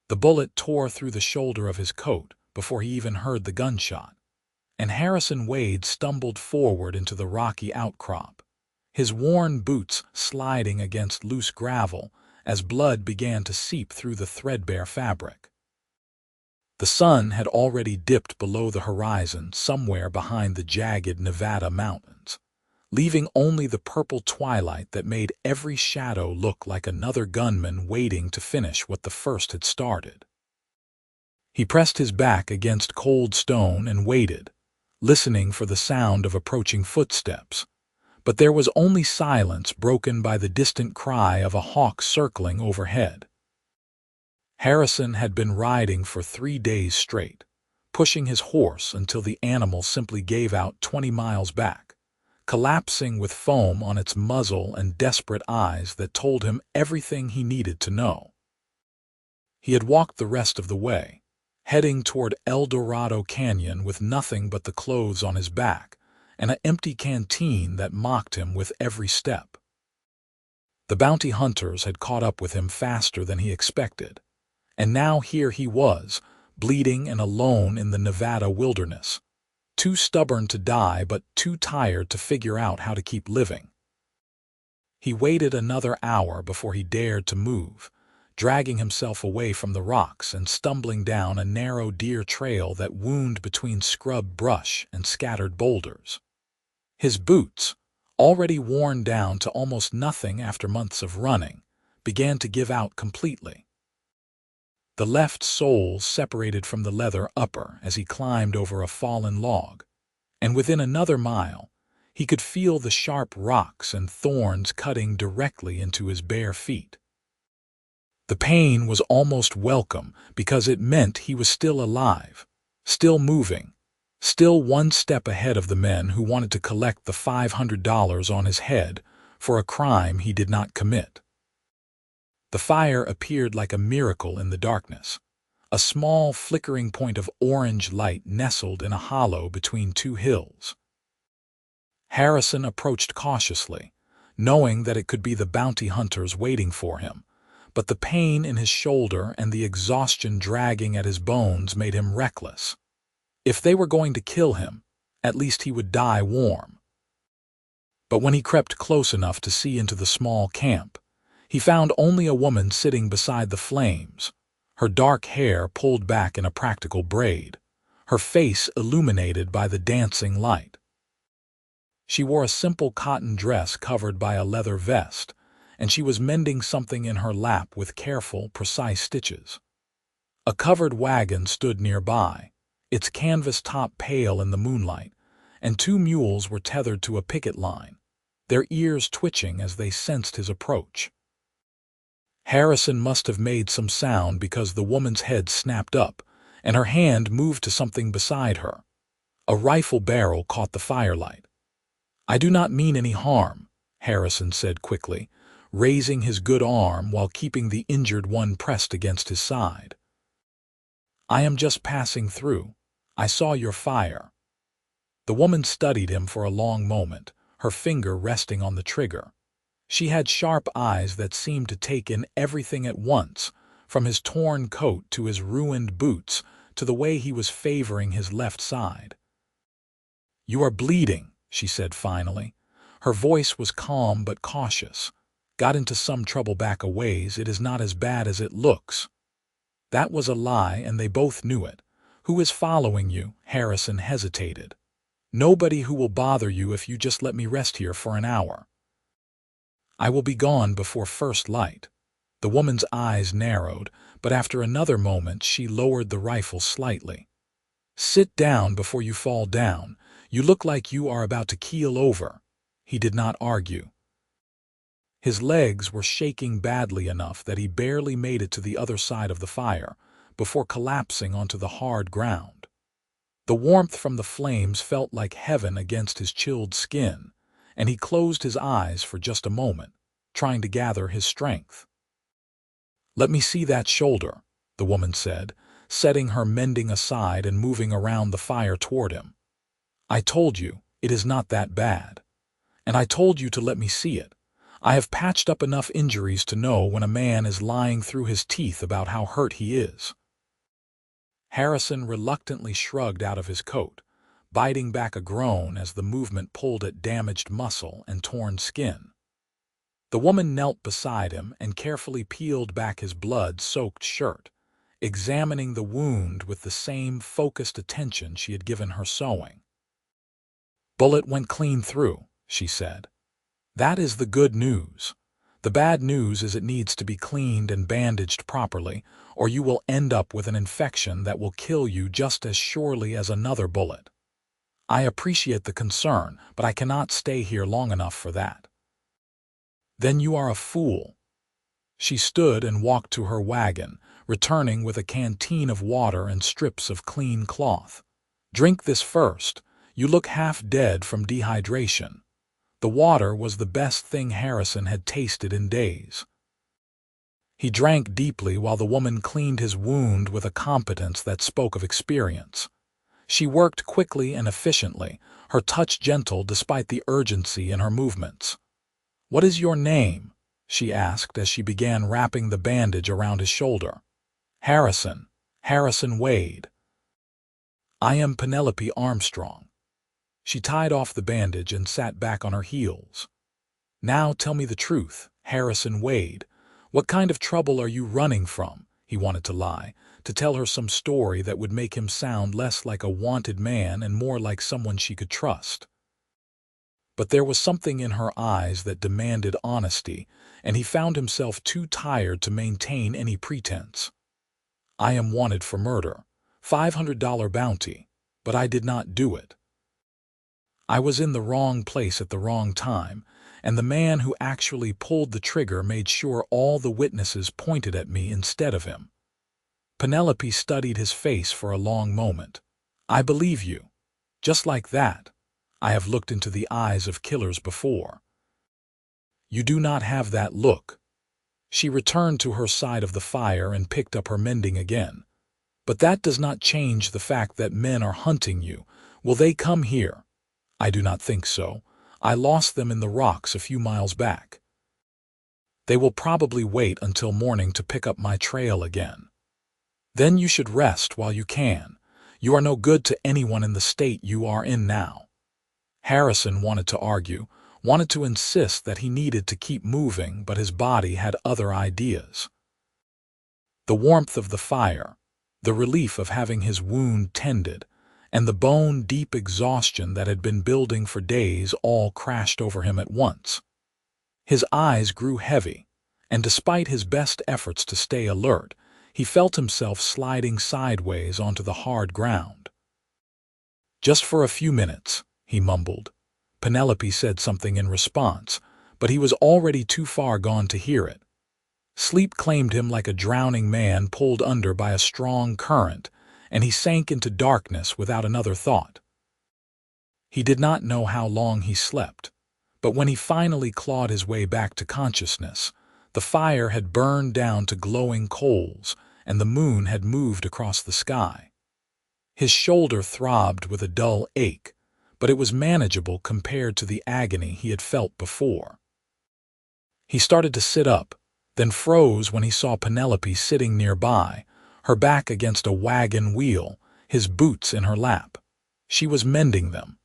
The bullet tore through the shoulder of his coat before he even heard the gunshot, and Harrison Wade stumbled forward into the rocky outcrop, his worn boots sliding against loose gravel as blood began to seep through the threadbare fabric. The sun had already dipped below the horizon somewhere behind the jagged Nevada mountains, leaving only the purple twilight that made every shadow look like another gunman waiting to finish what the first had started. He pressed his back against cold stone and waited, listening for the sound of approaching footsteps, but there was only silence broken by the distant cry of a hawk circling overhead. Harrison had been riding for 3 days straight, pushing his horse until the animal simply gave out 20 miles back, collapsing with foam on its muzzle and desperate eyes that told him everything he needed to know. He had walked the rest of the way, heading toward El Dorado Canyon with nothing but the clothes on his back and an empty canteen that mocked him with every step. The bounty hunters had caught up with him faster than he expected, and now here he was, bleeding and alone in the Nevada wilderness, too stubborn to die but too tired to figure out how to keep living. He waited another hour before he dared to move, dragging himself away from the rocks and stumbling down a narrow deer trail that wound between scrub brush and scattered boulders. His boots, already worn down to almost nothing after months of running, began to give out completely. The left sole separated from the leather upper as he climbed over a fallen log, and within another mile, he could feel the sharp rocks and thorns cutting directly into his bare feet. The pain was almost welcome because it meant he was still alive, still moving, still one step ahead of the men who wanted to collect the $500 on his head for a crime he did not commit. The fire appeared like a miracle in the darkness, a small flickering point of orange light nestled in a hollow between 2 hills. Harrison approached cautiously, knowing that it could be the bounty hunters waiting for him, but the pain in his shoulder and the exhaustion dragging at his bones made him reckless. If they were going to kill him, at least he would die warm. But when he crept close enough to see into the small camp, he found only a woman sitting beside the flames, her dark hair pulled back in a practical braid, her face illuminated by the dancing light. She wore a simple cotton dress covered by a leather vest, and she was mending something in her lap with careful, precise stitches. A covered wagon stood nearby, its canvas top pale in the moonlight, and 2 mules were tethered to a picket line, their ears twitching as they sensed his approach. Harrison must have made some sound because the woman's head snapped up, and her hand moved to something beside her. A rifle barrel caught the firelight. "I do not mean any harm," Harrison said quickly, raising his good arm while keeping the injured one pressed against his side. "I am just passing through. I saw your fire." The woman studied him for a long moment, her finger resting on the trigger. She had sharp eyes that seemed to take in everything at once, from his torn coat to his ruined boots to the way he was favoring his left side. "You are bleeding," she said finally. Her voice was calm but cautious. "Got into some trouble back a ways. It is not as bad as it looks." That was a lie, and they both knew it. "Who is following you?" Harrison hesitated. "Nobody who will bother you if you just let me rest here for an hour." "I will be gone before first light." The woman's eyes narrowed, but after another moment she lowered the rifle slightly. "Sit down before you fall down. You look like you are about to keel over." He did not argue. His legs were shaking badly enough that he barely made it to the other side of the fire before collapsing onto the hard ground. The warmth from the flames felt like heaven against his chilled skin, and he closed his eyes for just a moment, trying to gather his strength. "Let me see that shoulder," the woman said, setting her mending aside and moving around the fire toward him. "I told you, it is not that bad. And I told you to let me see it. I have patched up enough injuries to know when a man is lying through his teeth about how hurt he is." Harrison reluctantly shrugged out of his coat, biting back a groan as the movement pulled at damaged muscle and torn skin. The woman knelt beside him and carefully peeled back his blood-soaked shirt, examining the wound with the same focused attention she had given her sewing. "Bullet went clean through," she said. "That is the good news. The bad news is it needs to be cleaned and bandaged properly, or you will end up with an infection that will kill you just as surely as another bullet. I appreciate the concern, but I cannot stay here long enough for that." "Then you are a fool." She stood and walked to her wagon, returning with a canteen of water and strips of clean cloth. "Drink this first. You look half dead from dehydration." The water was the best thing Harrison had tasted in days. He drank deeply while the woman cleaned his wound with a competence that spoke of experience. She worked quickly and efficiently, her touch gentle despite the urgency in her movements. "What is your name?" she asked as she began wrapping the bandage around his shoulder. Harrison Wade." "I am Penelope Armstrong." She tied off the bandage and sat back on her heels. "Now tell me the truth, Harrison Wade. What kind of trouble are you running from?" He wanted to lie, to tell her some story that would make him sound less like a wanted man and more like someone she could trust. But there was something in her eyes that demanded honesty, and he found himself too tired to maintain any pretense. "I am wanted for murder, $500 bounty, but I did not do it. I was in the wrong place at the wrong time, and the man who actually pulled the trigger made sure all the witnesses pointed at me instead of him." Penelope studied his face for a long moment. "I believe you. Just like that. I have looked into the eyes of killers before." "You do not have that look." She returned to her side of the fire and picked up her mending again. "But that does not change the fact that men are hunting you. Will they come here?" "I do not think so. I lost them in the rocks a few miles back." "They will probably wait until morning to pick up my trail again." "Then you should rest while you can. You are no good to anyone in the state you are in now." Harrison wanted to argue, wanted to insist that he needed to keep moving, but his body had other ideas. The warmth of the fire, the relief of having his wound tended, and the bone-deep exhaustion that had been building for days all crashed over him at once. His eyes grew heavy, and despite his best efforts to stay alert, he felt himself sliding sideways onto the hard ground. "Just for a few minutes," he mumbled. Penelope said something in response, but he was already too far gone to hear it. Sleep claimed him like a drowning man pulled under by a strong current, and he sank into darkness without another thought. He did not know how long he slept, but when he finally clawed his way back to consciousness, the fire had burned down to glowing coals, and the moon had moved across the sky. His shoulder throbbed with a dull ache, but it was manageable compared to the agony he had felt before. He started to sit up, then froze when he saw Penelope sitting nearby, her back against a wagon wheel, his boots in her lap. She was mending them.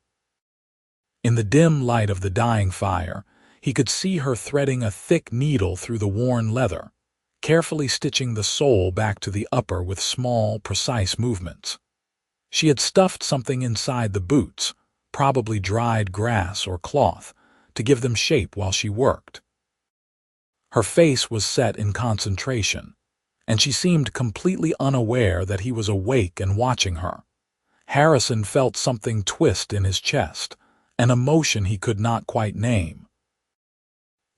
In the dim light of the dying fire, he could see her threading a thick needle through the worn leather, carefully stitching the sole back to the upper with small, precise movements. She had stuffed something inside the boots, probably dried grass or cloth, to give them shape while she worked. Her face was set in concentration, and she seemed completely unaware that he was awake and watching her. Harrison felt something twist in his chest, an emotion he could not quite name.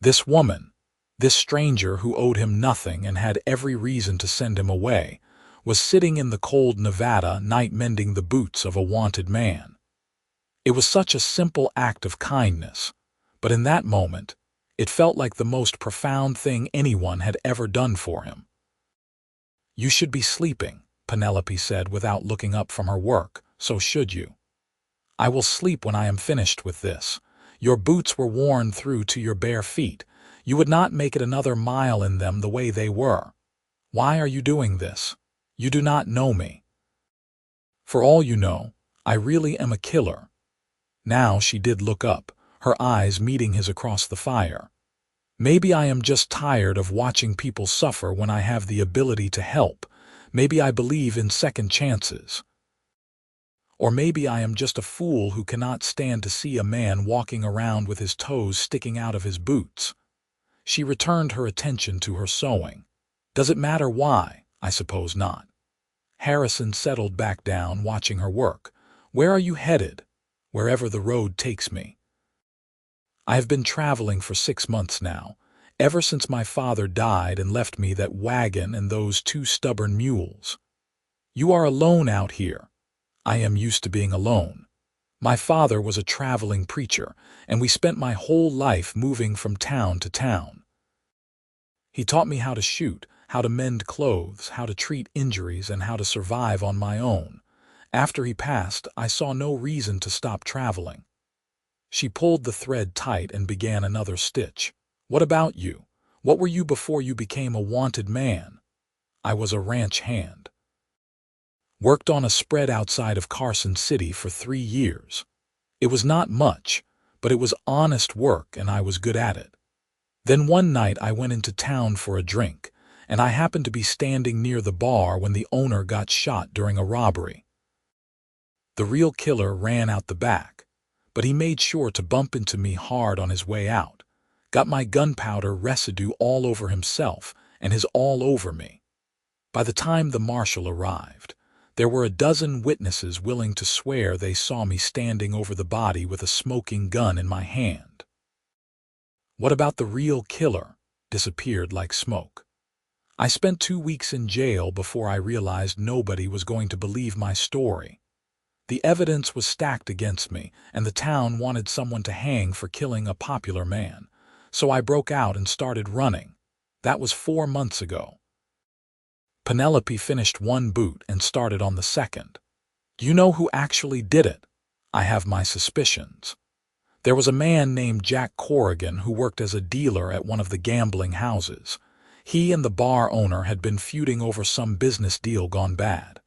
This woman, this stranger who owed him nothing and had every reason to send him away, was sitting in the cold Nevada night mending the boots of a wanted man. It was such a simple act of kindness, but in that moment, it felt like the most profound thing anyone had ever done for him. "You should be sleeping," Penelope said without looking up from her work. "So should you." "I will sleep when I am finished with this. Your boots were worn through to your bare feet. You would not make it another mile in them the way they were. Why are you doing this? You do not know me. For all you know, I really am a killer." Now she did look up, her eyes meeting his across the fire. "Maybe I am just tired of watching people suffer when I have the ability to help. Maybe I believe in second chances. Or maybe I am just a fool who cannot stand to see a man walking around with his toes sticking out of his boots." She returned her attention to her sewing. "Does it matter why? I suppose not." Harrison settled back down, watching her work. "Where are you headed?" "Wherever the road takes me. I have been traveling for 6 months now, ever since my father died and left me that wagon and those 2 stubborn mules. You are alone out here." "I am used to being alone. My father was a traveling preacher, and we spent my whole life moving from town to town. He taught me how to shoot, how to mend clothes, how to treat injuries, and how to survive on my own. After he passed, I saw no reason to stop traveling." She pulled the thread tight and began another stitch. "What about you? What were you before you became a wanted man?" "I was a ranch hand. Worked on a spread outside of Carson City for 3 years. It was not much, but it was honest work and I was good at it. Then one night I went into town for a drink, and I happened to be standing near the bar when the owner got shot during a robbery. The real killer ran out the back, but he made sure to bump into me hard on his way out. Got my gunpowder residue all over himself and his all over me. By the time the marshal arrived, there were a dozen witnesses willing to swear they saw me standing over the body with a smoking gun in my hand. What about the real killer? Disappeared like smoke. I spent 2 weeks in jail before I realized nobody was going to believe my story. The evidence was stacked against me, and the town wanted someone to hang for killing a popular man. So I broke out and started running. That was 4 months ago. Penelope finished 1 boot and started on the second. Do you know who actually did it? I have my suspicions. There was a man named Jack Corrigan who worked as a dealer at one of the gambling houses. He and the bar owner had been feuding over some business deal gone bad.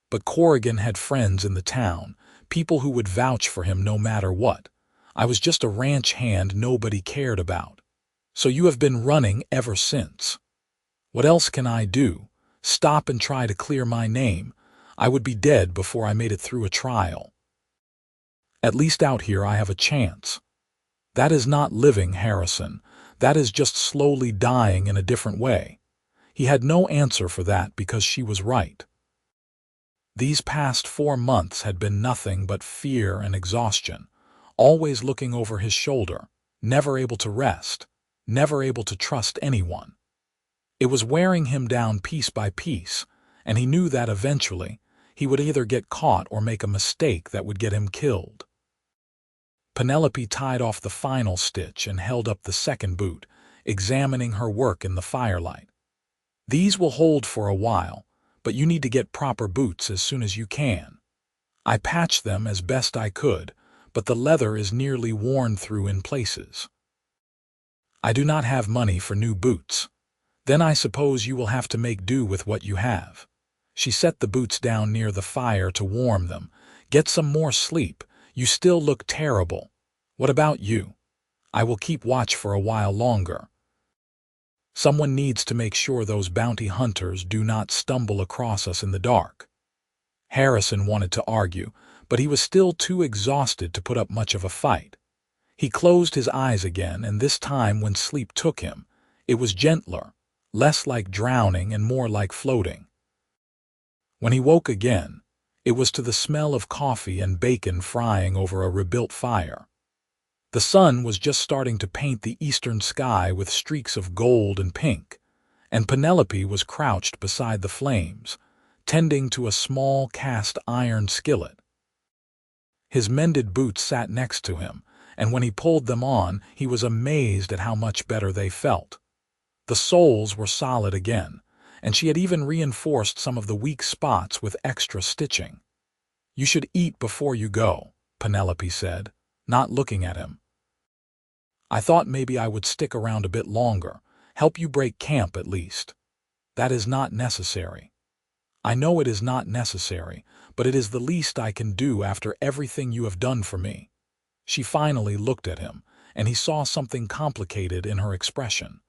But Corrigan had friends in the town, people who would vouch for him no matter what. I was just a ranch hand nobody cared about. So you have been running ever since. What else can I do? Stop and try to clear my name? I would be dead before I made it through a trial. At least out here I have a chance. That is not living, Harrison. That is just slowly dying in a different way." He had no answer for that because she was right. These past 4 months had been nothing but fear and exhaustion, always looking over his shoulder, never able to rest, never able to trust anyone. It was wearing him down piece by piece, and he knew that eventually he would either get caught or make a mistake that would get him killed. Penelope tied off the final stitch and held up the second boot, examining her work in the firelight. "These will hold for a while, but you need to get proper boots as soon as you can. I patched them as best I could, but the leather is nearly worn through in places. I do not have money for new boots. Then I suppose you will have to make do with what you have." She set the boots down near the fire to warm them. "Get some more sleep. You still look terrible. What about you? I will keep watch for a while longer. Someone needs to make sure those bounty hunters do not stumble across us in the dark." Harrison wanted to argue, but he was still too exhausted to put up much of a fight. He closed his eyes again, and this time when sleep took him, it was gentler, less like drowning and more like floating. When he woke again, it was to the smell of coffee and bacon frying over a rebuilt fire. The sun was just starting to paint the eastern sky with streaks of gold and pink, and Penelope was crouched beside the flames, tending to a small cast iron skillet. His mended boots sat next to him, and when he pulled them on, he was amazed at how much better they felt. The soles were solid again, and she had even reinforced some of the weak spots with extra stitching. "You should eat before you go," Penelope said, not looking at him. I thought maybe I would stick around a bit longer, help you break camp at least. That is not necessary. I know it is not necessary, but it is the least I can do after everything you have done for me." She finally looked at him, and he saw something complicated in her expression.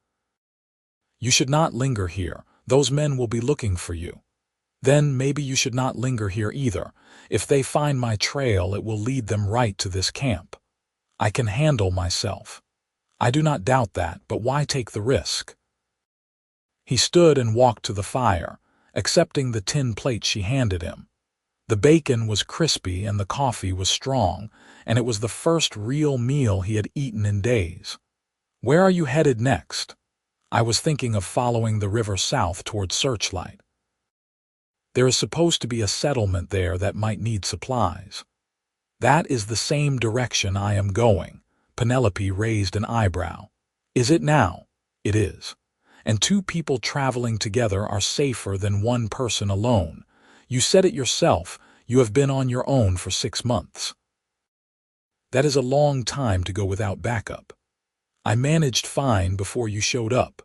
"You should not linger here. Those men will be looking for you. Then maybe you should not linger here either. If they find my trail, it will lead them right to this camp. I can handle myself. I do not doubt that, but why take the risk?" He stood and walked to the fire, accepting the tin plate she handed him. The bacon was crispy and the coffee was strong, and it was the first real meal he had eaten in days. "Where are you headed next?" "I was thinking of following the river south toward Searchlight. There is supposed to be a settlement there that might need supplies." "That is the same direction I am going." Penelope raised an eyebrow. "Is it now?" "It is. And two people traveling together are safer than one person alone. You said it yourself, you have been on your own for 6 months. That is a long time to go without backup. I managed fine before you showed up.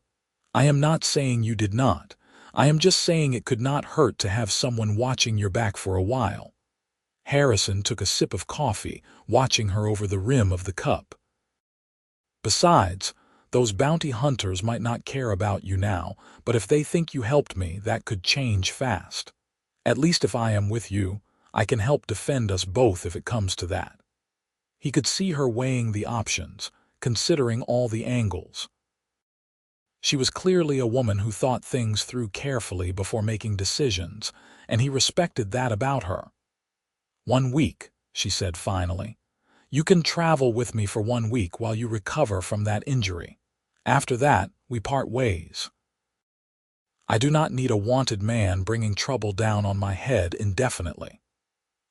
I am not saying you did not. I am just saying it could not hurt to have someone watching your back for a while." Harrison took a sip of coffee, watching her over the rim of the cup. "Besides, those bounty hunters might not care about you now, but if they think you helped me, that could change fast. At least if I am with you, I can help defend us both if it comes to that." He could see her weighing the options, considering all the angles. She was clearly a woman who thought things through carefully before making decisions, and he respected that about her. "1 week," she said finally. "You can travel with me for 1 week while you recover from that injury. After that, we part ways. I do not need a wanted man bringing trouble down on my head indefinitely."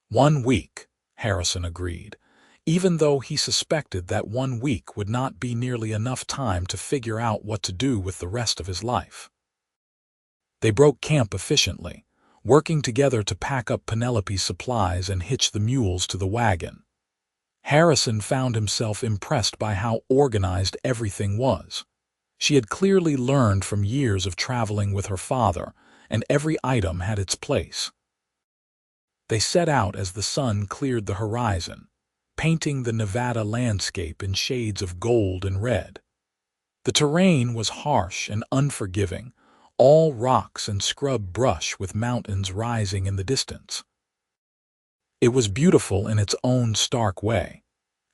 1 week, Harrison agreed, even though he suspected that 1 week would not be nearly enough time to figure out what to do with the rest of his life. They broke camp efficiently, working together to pack up Penelope's supplies and hitch the mules to the wagon. Harrison found himself impressed by how organized everything was. She had clearly learned from years of traveling with her father, and every item had its place. They set out as the sun cleared the horizon, painting the Nevada landscape in shades of gold and red. The terrain was harsh and unforgiving, all rocks and scrub brush with mountains rising in the distance. It was beautiful in its own stark way,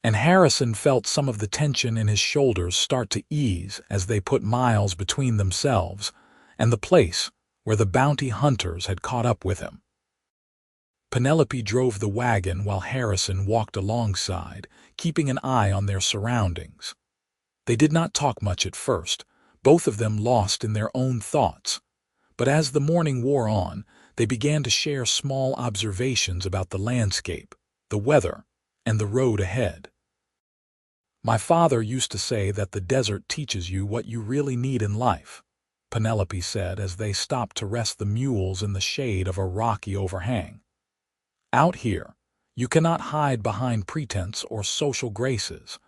and Harrison felt some of the tension in his shoulders start to ease as they put miles between themselves and the place where the bounty hunters had caught up with him. Penelope drove the wagon while Harrison walked alongside, keeping an eye on their surroundings. They did not talk much at first, both of them lost in their own thoughts, but as the morning wore on, they began to share small observations about the landscape, the weather, and the road ahead. "My father used to say that the desert teaches you what you really need in life," Penelope said as they stopped to rest the mules in the shade of a rocky overhang. "Out here, you cannot hide behind pretense or social graces.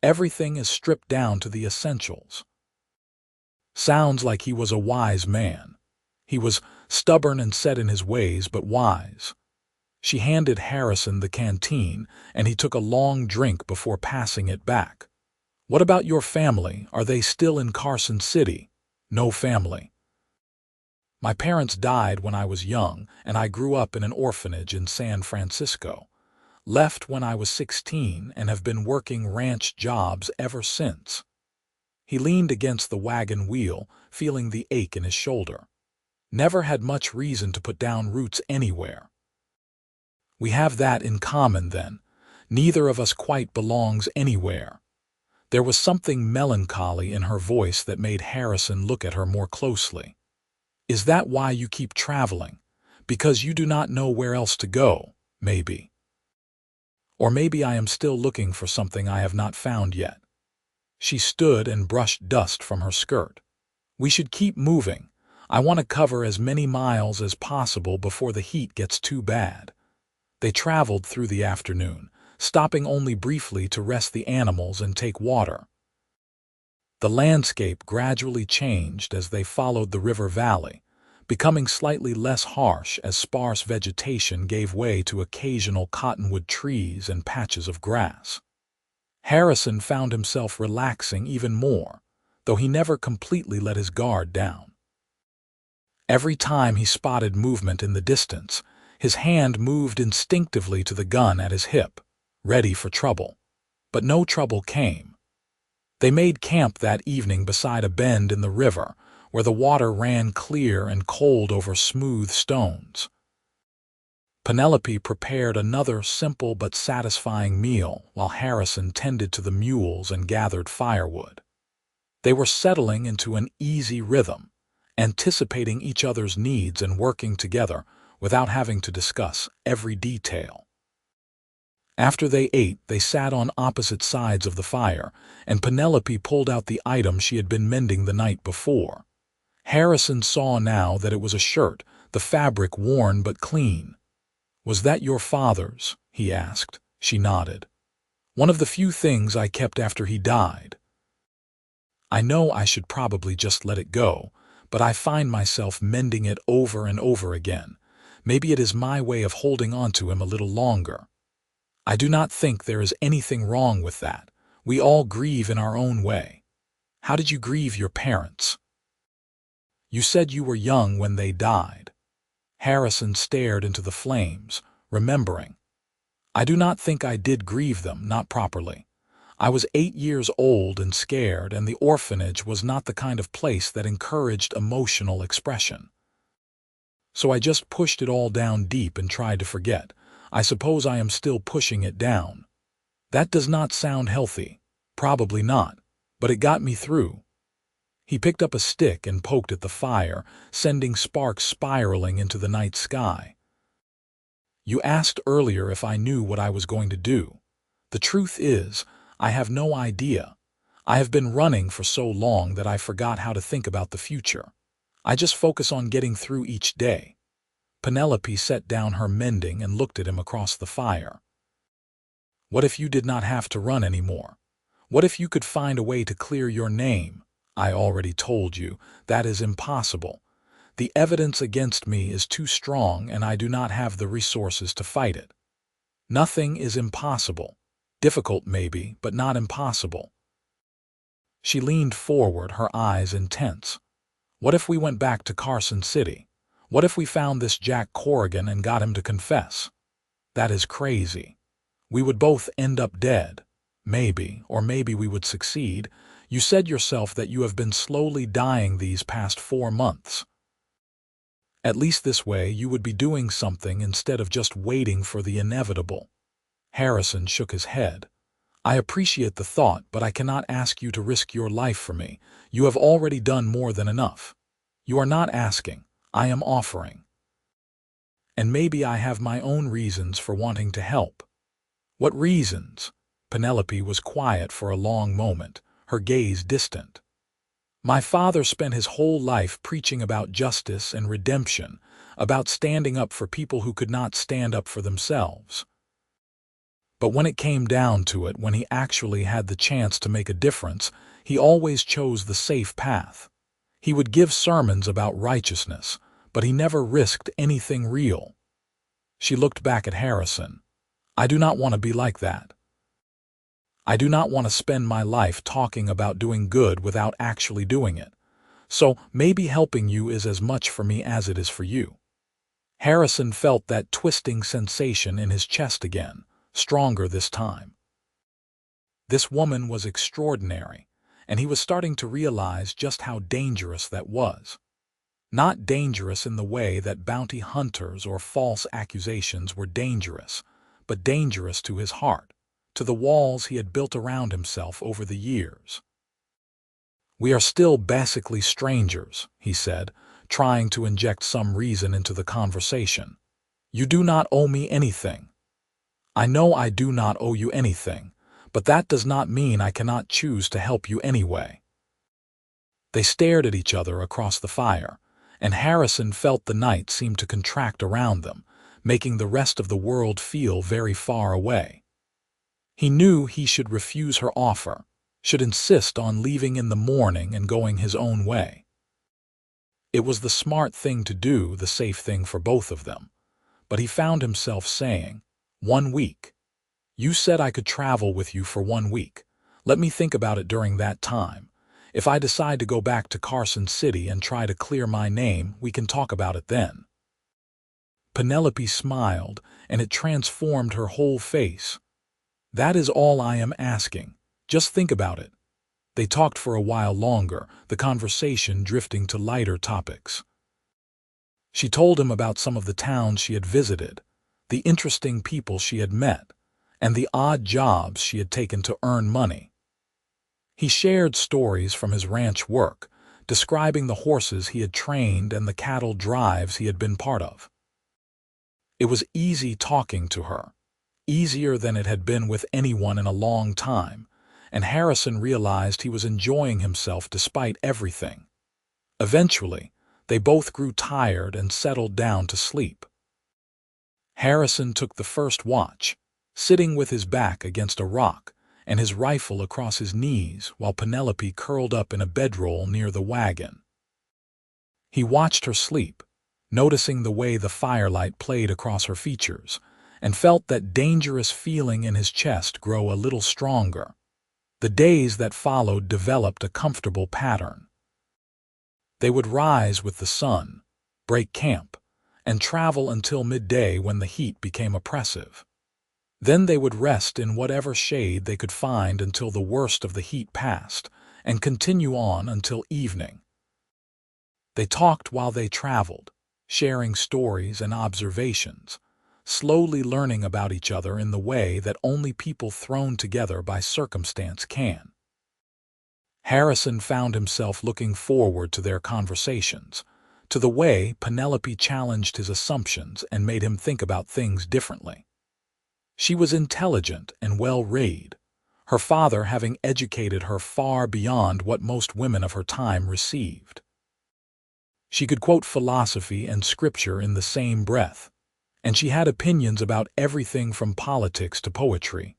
Everything is stripped down to the essentials." Sounds like he was a wise man. He was stubborn and set in his ways, but wise. She handed Harrison the canteen, and he took a long drink before passing it back. "What about your family? Are they still in Carson City?" "No family. My parents died when I was young, and I grew up in an orphanage in San Francisco. Left when I was 16 and have been working ranch jobs ever since." He leaned against the wagon wheel, feeling the ache in his shoulder. "Never had much reason to put down roots anywhere." "We have that in common then. Neither of us quite belongs anywhere." There was something melancholy in her voice that made Harrison look at her more closely. "Is that why you keep traveling? Because you do not know where else to go, maybe? Or maybe I am still looking for something I have not found yet." She stood and brushed dust from her skirt. "We should keep moving. I want to cover as many miles as possible before the heat gets too bad." They traveled through the afternoon, stopping only briefly to rest the animals and take water. The landscape gradually changed as they followed the river valley, becoming slightly less harsh as sparse vegetation gave way to occasional cottonwood trees and patches of grass. Harrison found himself relaxing even more, though he never completely let his guard down. Every time he spotted movement in the distance, his hand moved instinctively to the gun at his hip, ready for trouble. But no trouble came. They made camp that evening beside a bend in the river, where the water ran clear and cold over smooth stones. Penelope prepared another simple but satisfying meal while Harrison tended to the mules and gathered firewood. They were settling into an easy rhythm, anticipating each other's needs and working together without having to discuss every detail. After they ate, they sat on opposite sides of the fire, and Penelope pulled out the item she had been mending the night before. Harrison saw now that it was a shirt, the fabric worn but clean. "Was that your father's?" he asked. She nodded. "One of the few things I kept after he died. I know I should probably just let it go, but I find myself mending it over and over again. Maybe it is my way of holding on to him a little longer. I do not think there is anything wrong with that. We all grieve in our own way. How did you grieve your parents?" "You said you were young when they died." Harrison stared into the flames, remembering. "I do not think I did grieve them, not properly. I was 8 years old and scared, and the orphanage was not the kind of place that encouraged emotional expression. So I just pushed it all down deep and tried to forget. I suppose I am still pushing it down. That does not sound healthy. Probably not, but it got me through." He picked up a stick and poked at the fire, sending sparks spiraling into the night sky. "You asked earlier if I knew what I was going to do. The truth is, I have no idea. I have been running for so long that I forgot how to think about the future. I just focus on getting through each day." Penelope set down her mending and looked at him across the fire. "What if you did not have to run anymore? What if you could find a way to clear your name?" "I already told you, that is impossible. The evidence against me is too strong and I do not have the resources to fight it." "Nothing is impossible. Difficult maybe, but not impossible." She leaned forward, her eyes intense. "What if we went back to Carson City? What if we found this Jack Corrigan and got him to confess?" "That is crazy. We would both end up dead. Maybe, or maybe we would succeed. You said yourself that you have been slowly dying these past 4 months. At least this way you would be doing something instead of just waiting for the inevitable." Harrison shook his head. "I appreciate the thought, but I cannot ask you to risk your life for me. You have already done more than enough. You are not asking. I am offering. And maybe I have my own reasons for wanting to help." "What reasons?" Penelope was quiet for a long moment, her gaze distant. "My father spent his whole life preaching about justice and redemption, about standing up for people who could not stand up for themselves. But when it came down to it, when he actually had the chance to make a difference, he always chose the safe path. He would give sermons about righteousness, but he never risked anything real." She looked back at Harrison. "I do not want to be like that. I do not want to spend my life talking about doing good without actually doing it. So maybe helping you is as much for me as it is for you." Harrison felt that twisting sensation in his chest again, stronger this time. This woman was extraordinary, and he was starting to realize just how dangerous that was. Not dangerous in the way that bounty hunters or false accusations were dangerous, but dangerous to his heart, to the walls he had built around himself over the years. "We are still basically strangers," he said, trying to inject some reason into the conversation. "You do not owe me anything. I know I do not owe you anything, but that does not mean I cannot choose to help you anyway." They stared at each other across the fire, and Harrison felt the night seem to contract around them, making the rest of the world feel very far away. He knew he should refuse her offer, should insist on leaving in the morning and going his own way. It was the smart thing to do, the safe thing for both of them. But he found himself saying, 1 week. You said I could travel with you for 1 week. Let me think about it during that time. If I decide to go back to Carson City and try to clear my name, we can talk about it then. Penelope smiled, and it transformed her whole face. That is all I am asking. Just think about it. They talked for a while longer, the conversation drifting to lighter topics. She told him about some of the towns she had visited, the interesting people she had met, and the odd jobs she had taken to earn money. He shared stories from his ranch work, describing the horses he had trained and the cattle drives he had been part of. It was easy talking to her, easier than it had been with anyone in a long time, and Harrison realized he was enjoying himself despite everything. Eventually, they both grew tired and settled down to sleep. Harrison took the first watch, sitting with his back against a rock and his rifle across his knees while Penelope curled up in a bedroll near the wagon. He watched her sleep, noticing the way the firelight played across her features, and felt that dangerous feeling in his chest grow a little stronger. The days that followed developed a comfortable pattern. They would rise with the sun, break camp, and travel until midday when the heat became oppressive. Then they would rest in whatever shade they could find until the worst of the heat passed, and continue on until evening. They talked while they traveled, sharing stories and observations, slowly learning about each other in the way that only people thrown together by circumstance can. Harrison found himself looking forward to their conversations, to the way Penelope challenged his assumptions and made him think about things differently. She was intelligent and well-read, her father having educated her far beyond what most women of her time received. She could quote philosophy and scripture in the same breath, and she had opinions about everything from politics to poetry.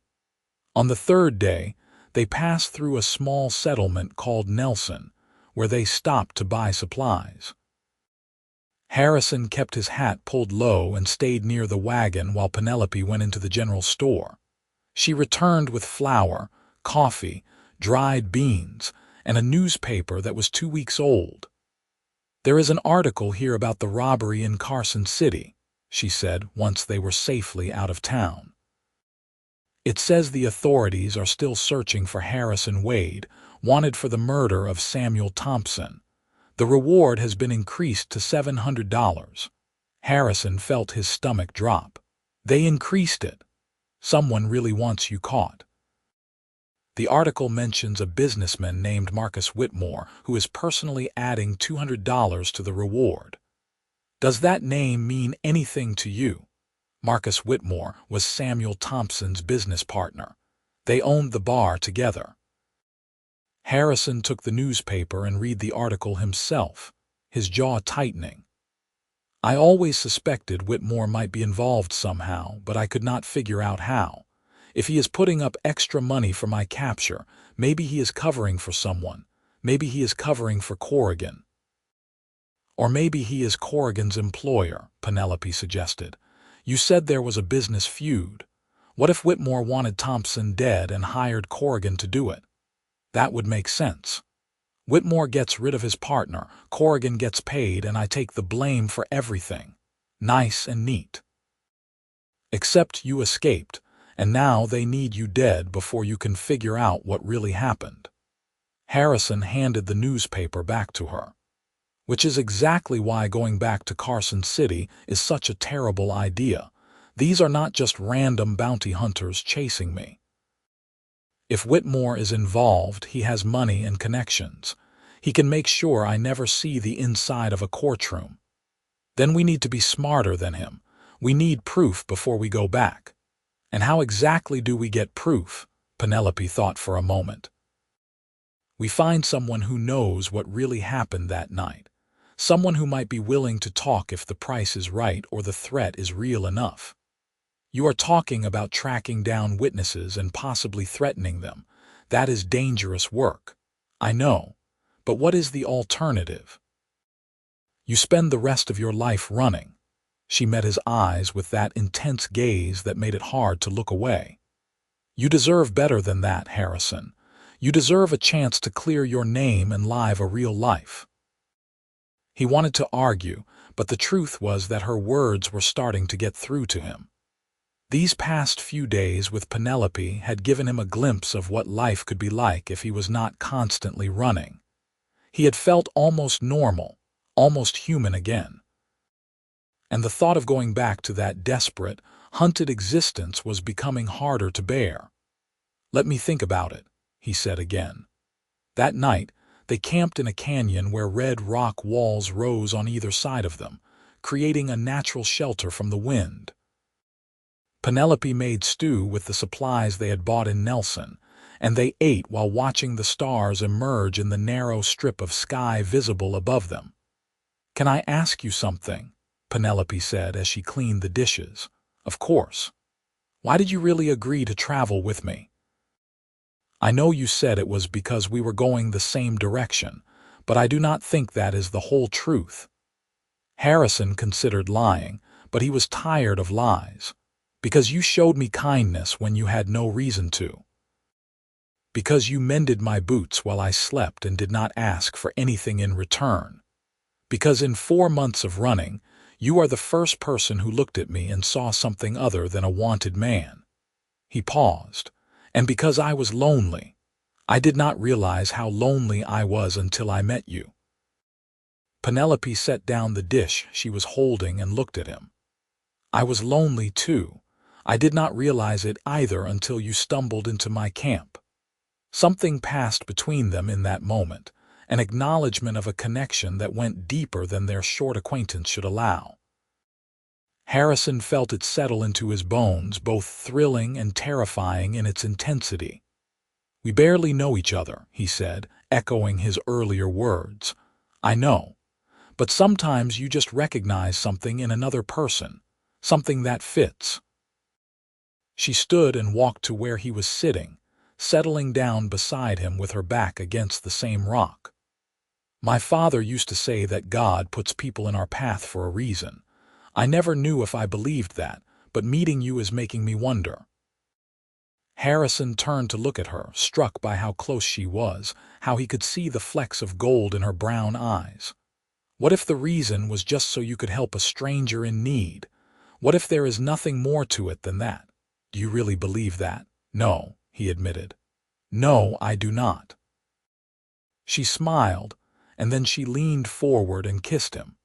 On the third day, they passed through a small settlement called Nelson, where they stopped to buy supplies. Harrison kept his hat pulled low and stayed near the wagon while Penelope went into the general store. She returned with flour, coffee, dried beans, and a newspaper that was 2 weeks old. "There is an article here about the robbery in Carson City," she said once they were safely out of town. "It says the authorities are still searching for Harrison Wade, wanted for the murder of Samuel Thompson. The reward has been increased to $700. Harrison felt his stomach drop. They increased it. Someone really wants you caught. The article mentions a businessman named Marcus Whitmore who is personally adding $200 to the reward. Does that name mean anything to you? Marcus Whitmore was Samuel Thompson's business partner. They owned the bar together. Harrison took the newspaper and read the article himself, his jaw tightening. I always suspected Whitmore might be involved somehow, but I could not figure out how. If he is putting up extra money for my capture, maybe he is covering for someone. Maybe he is covering for Corrigan. Or maybe he is Corrigan's employer, Penelope suggested. You said there was a business feud. What if Whitmore wanted Thompson dead and hired Corrigan to do it? That would make sense. Whitmore gets rid of his partner, Corrigan gets paid, and I take the blame for everything. Nice and neat. Except you escaped, and now they need you dead before you can figure out what really happened. Harrison handed the newspaper back to her. Which is exactly why going back to Carson City is such a terrible idea. These are not just random bounty hunters chasing me. If Whitmore is involved, he has money and connections. He can make sure I never see the inside of a courtroom. Then we need to be smarter than him. We need proof before we go back. And how exactly do we get proof? Penelope thought for a moment. We find someone who knows what really happened that night. Someone who might be willing to talk if the price is right or the threat is real enough. You are talking about tracking down witnesses and possibly threatening them. That is dangerous work. I know. But what is the alternative? You spend the rest of your life running. She met his eyes with that intense gaze that made it hard to look away. You deserve better than that, Harrison. You deserve a chance to clear your name and live a real life. He wanted to argue, but the truth was that her words were starting to get through to him. These past few days with Penelope had given him a glimpse of what life could be like if he was not constantly running. He had felt almost normal, almost human again. And the thought of going back to that desperate, hunted existence was becoming harder to bear. "Let me think about it," he said again. That night, they camped in a canyon where red rock walls rose on either side of them, creating a natural shelter from the wind. Penelope made stew with the supplies they had bought in Nelson, and they ate while watching the stars emerge in the narrow strip of sky visible above them. "Can I ask you something?" Penelope said as she cleaned the dishes. "Of course. Why did you really agree to travel with me? I know you said it was because we were going the same direction, but I do not think that is the whole truth." Harrison considered lying, but he was tired of lies. "Because you showed me kindness when you had no reason to. Because you mended my boots while I slept and did not ask for anything in return. Because in 4 months of running, you are the first person who looked at me and saw something other than a wanted man." He paused. "And because I was lonely. I did not realize how lonely I was until I met you." Penelope set down the dish she was holding and looked at him. "I was lonely too. I did not realize it either until you stumbled into my camp." Something passed between them in that moment, an acknowledgement of a connection that went deeper than their short acquaintance should allow. Harrison felt it settle into his bones, both thrilling and terrifying in its intensity. "We barely know each other," he said, echoing his earlier words. "I know. But sometimes you just recognize something in another person, something that fits." She stood and walked to where he was sitting, settling down beside him with her back against the same rock. "My father used to say that God puts people in our path for a reason. I never knew if I believed that, but meeting you is making me wonder." Harrison turned to look at her, struck by how close she was, how he could see the flecks of gold in her brown eyes. What if the reason was just so you could help a stranger in need? What if there is nothing more to it than that? "Do you really believe that?" "No," he admitted. "No, I do not." She smiled, and then she leaned forward and kissed him.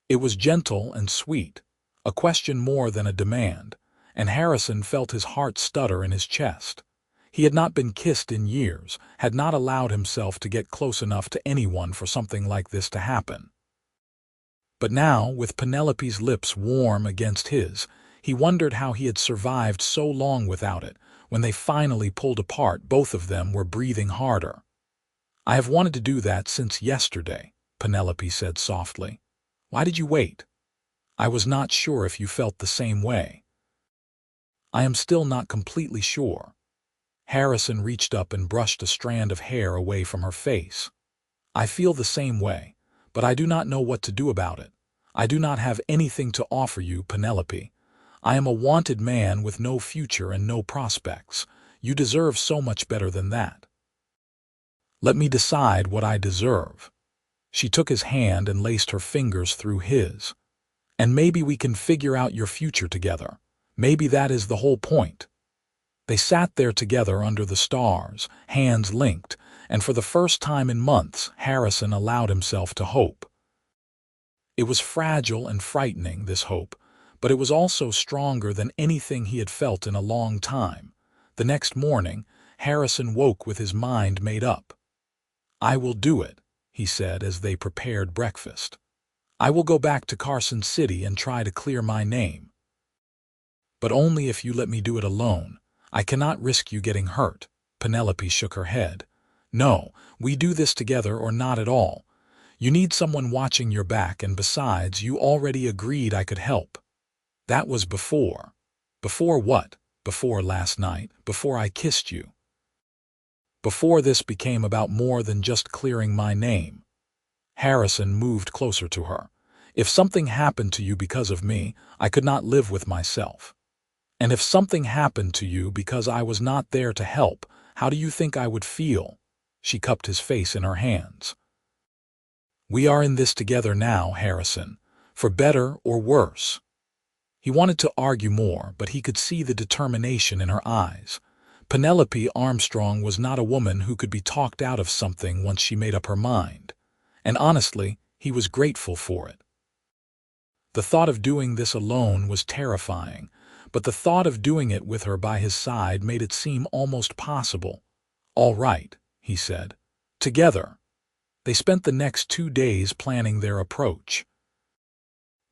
It was gentle and sweet, a question more than a demand, and Harrison felt his heart stutter in his chest. He had not been kissed in years, had not allowed himself to get close enough to anyone for something like this to happen. But now, with Penelope's lips warm against his, he wondered how he had survived so long without it. When they finally pulled apart, both of them were breathing harder. "I have wanted to do that since yesterday," Penelope said softly. "Why did you wait? I was not sure if you felt the same way." "I am still not completely sure." Harrison reached up and brushed a strand of hair away from her face. "I feel the same way, but I do not know what to do about it. I do not have anything to offer you, Penelope. I am a wanted man with no future and no prospects. You deserve so much better than that." "Let me decide what I deserve." She took his hand and laced her fingers through his. "And maybe we can figure out your future together. Maybe that is the whole point." They sat there together under the stars, hands linked, and for the first time in months, Harrison allowed himself to hope. It was fragile and frightening, this hope, but it was also stronger than anything he had felt in a long time. The next morning, Harrison woke with his mind made up. "I will do it," he said as they prepared breakfast. "I will go back to Carson City and try to clear my name. But only if you let me do it alone. I cannot risk you getting hurt." Penelope shook her head. "No, we do this together or not at all. You need someone watching your back, and besides, you already agreed I could help." "That was before." "Before what?" "Before last night, before I kissed you." before this became about more than just clearing my name. Harrison moved closer to her. If something happened to you because of me, I could not live with myself. And if something happened to you because I was not there to help, how do you think I would feel? She cupped his face in her hands. We are in this together now, Harrison, for better or worse. He wanted to argue more, but he could see the determination in her eyes. Penelope Armstrong was not a woman who could be talked out of something once she made up her mind. And honestly, he was grateful for it. The thought of doing this alone was terrifying, but the thought of doing it with her by his side made it seem almost possible. All right, he said. Together. They spent the next 2 days planning their approach.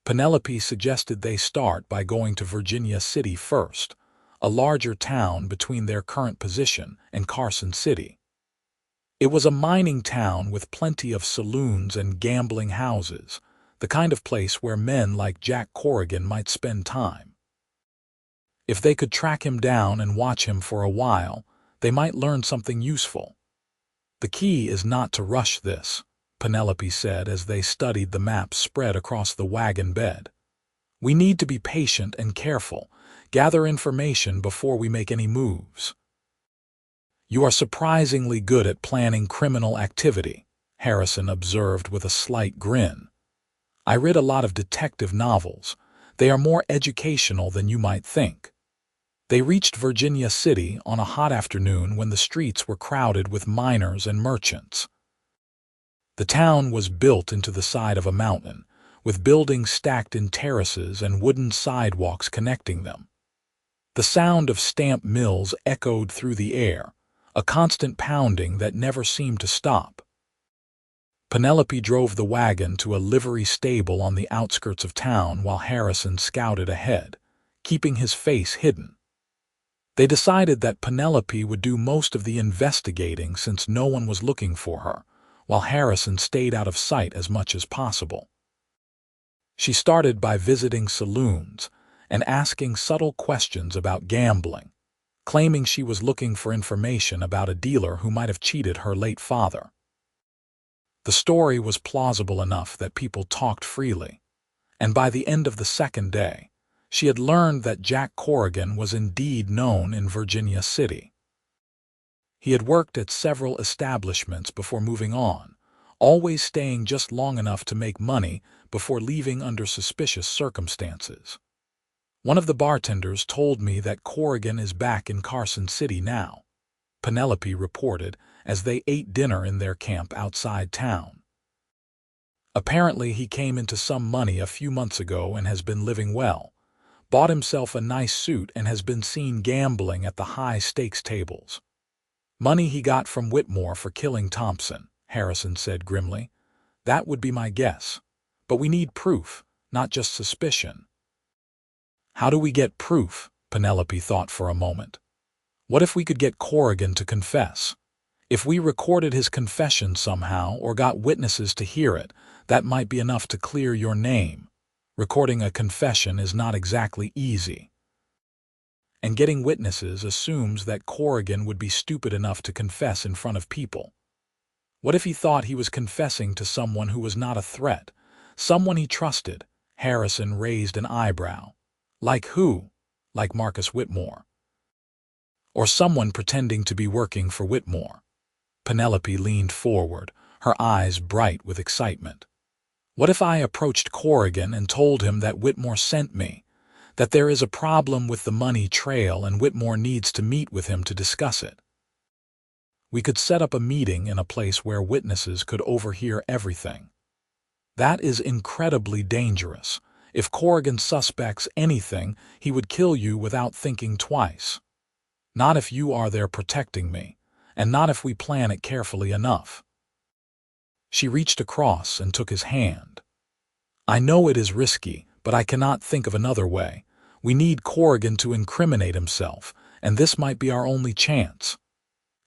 Penelope suggested they start by going to Virginia City first, a larger town between their current position and Carson City. It was a mining town with plenty of saloons and gambling houses, the kind of place where men like Jack Corrigan might spend time. If they could track him down and watch him for a while, they might learn something useful. The key is not to rush this, Penelope said as they studied the map spread across the wagon bed. We need to be patient and careful, gather information before we make any moves. You are surprisingly good at planning criminal activity, Harrison observed with a slight grin. I read a lot of detective novels. They are more educational than you might think. They reached Virginia City on a hot afternoon when the streets were crowded with miners and merchants. The town was built into the side of a mountain, with buildings stacked in terraces and wooden sidewalks connecting them. The sound of stamp mills echoed through the air, a constant pounding that never seemed to stop. Penelope drove the wagon to a livery stable on the outskirts of town while Harrison scouted ahead, keeping his face hidden. They decided that Penelope would do most of the investigating since no one was looking for her, while Harrison stayed out of sight as much as possible. She started by visiting saloons and asking subtle questions about gambling, claiming she was looking for information about a dealer who might have cheated her late father. The story was plausible enough that people talked freely, and by the end of the second day, she had learned that Jack Corrigan was indeed known in Virginia City. He had worked at several establishments before moving on, always staying just long enough to make money before leaving under suspicious circumstances. One of the bartenders told me that Corrigan is back in Carson City now, Penelope reported as they ate dinner in their camp outside town. Apparently he came into some money a few months ago and has been living well, bought himself a nice suit and has been seen gambling at the high-stakes tables. Money he got from Whitmore for killing Thompson, Harrison said grimly. That would be my guess. But we need proof, not just suspicion. How do we get proof? Penelope thought for a moment. What if we could get Corrigan to confess? If we recorded his confession somehow or got witnesses to hear it, that might be enough to clear your name. Recording a confession is not exactly easy. And getting witnesses assumes that Corrigan would be stupid enough to confess in front of people. What if he thought he was confessing to someone who was not a threat, someone he trusted? Harrison raised an eyebrow. Like who? Like Marcus Whitmore. Or someone pretending to be working for Whitmore. Penelope leaned forward, her eyes bright with excitement. What if I approached Corrigan and told him that Whitmore sent me, that there is a problem with the money trail and Whitmore needs to meet with him to discuss it? We could set up a meeting in a place where witnesses could overhear everything. That is incredibly dangerous. If Corrigan suspects anything, he would kill you without thinking twice. Not if you are there protecting me, and not if we plan it carefully enough. She reached across and took his hand. I know it is risky, but I cannot think of another way. We need Corrigan to incriminate himself, and this might be our only chance.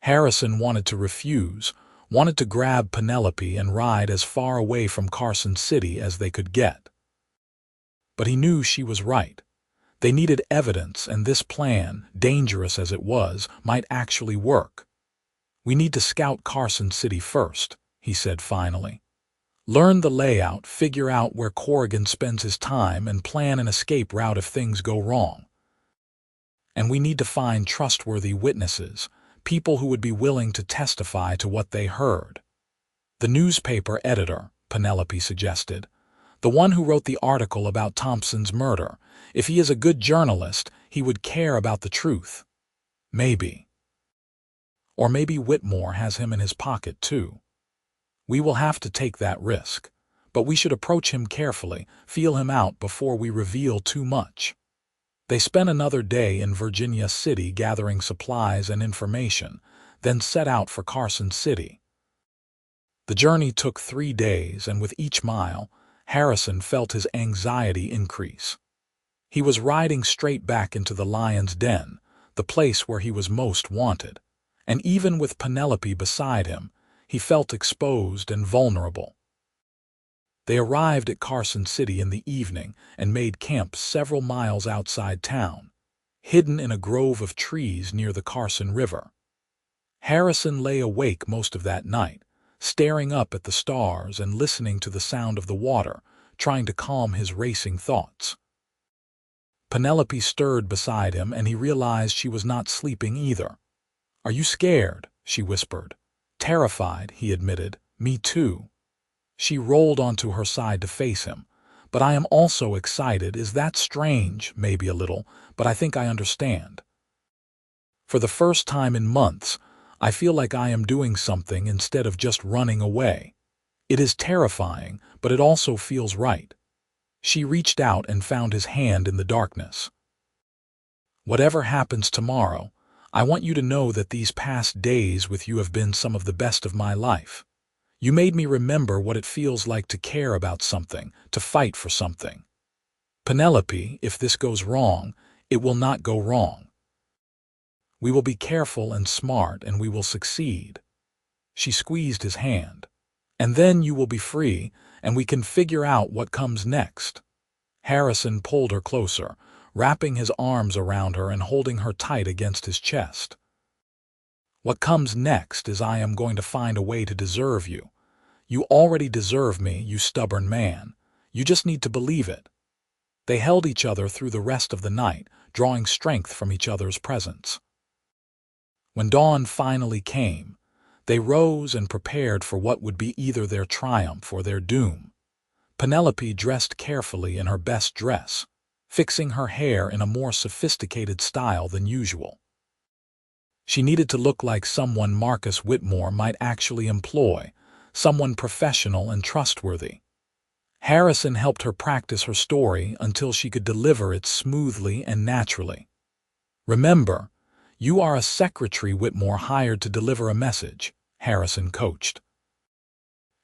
Harrison wanted to refuse, wanted to grab Penelope and ride as far away from Carson City as they could get. But he knew she was right. They needed evidence, and this plan, dangerous as it was, might actually work. "We need to scout Carson City first," he said finally. "Learn the layout, figure out where Corrigan spends his time, and plan an escape route if things go wrong. And we need to find trustworthy witnesses, people who would be willing to testify to what they heard." "The newspaper editor," Penelope suggested. "The one who wrote the article about Thompson's murder. If he is a good journalist, he would care about the truth." "Maybe. Or maybe Whitmore has him in his pocket, too. We will have to take that risk. But we should approach him carefully, feel him out before we reveal too much." They spent another day in Virginia City gathering supplies and information, then set out for Carson City. The journey took 3 days, and with each mile, Harrison felt his anxiety increase. He was riding straight back into the lion's den, the place where he was most wanted, and even with Penelope beside him, he felt exposed and vulnerable. They arrived at Carson City in the evening and made camp several miles outside town, hidden in a grove of trees near the Carson River. Harrison lay awake most of that night, staring up at the stars and listening to the sound of the water, trying to calm his racing thoughts. Penelope stirred beside him, and he realized she was not sleeping either. "Are you scared?" she whispered. "Terrified," he admitted. "Me too." She rolled onto her side to face him. "But I am also excited. Is that strange? Maybe a little, but I think I understand. For the first time in months, I feel like I am doing something instead of just running away. It is terrifying, but it also feels right." She reached out and found his hand in the darkness. "Whatever happens tomorrow, I want you to know that these past days with you have been some of the best of my life. You made me remember what it feels like to care about something, to fight for something. Penelope, if this goes wrong, it will not go wrong. We will be careful and smart, and we will succeed." She squeezed his hand. "And then you will be free, and we can figure out what comes next." Harrison pulled her closer, wrapping his arms around her and holding her tight against his chest. "What comes next is I am going to find a way to deserve you. You already deserve me, you stubborn man. You just need to believe it." They held each other through the rest of the night, drawing strength from each other's presence. When dawn finally came, they rose and prepared for what would be either their triumph or their doom. Penelope dressed carefully in her best dress, fixing her hair in a more sophisticated style than usual. She needed to look like someone Marcus Whitmore might actually employ, someone professional and trustworthy. Harrison helped her practice her story until she could deliver it smoothly and naturally. "Remember, you are a secretary Whitmore hired to deliver a message," Harrison coached.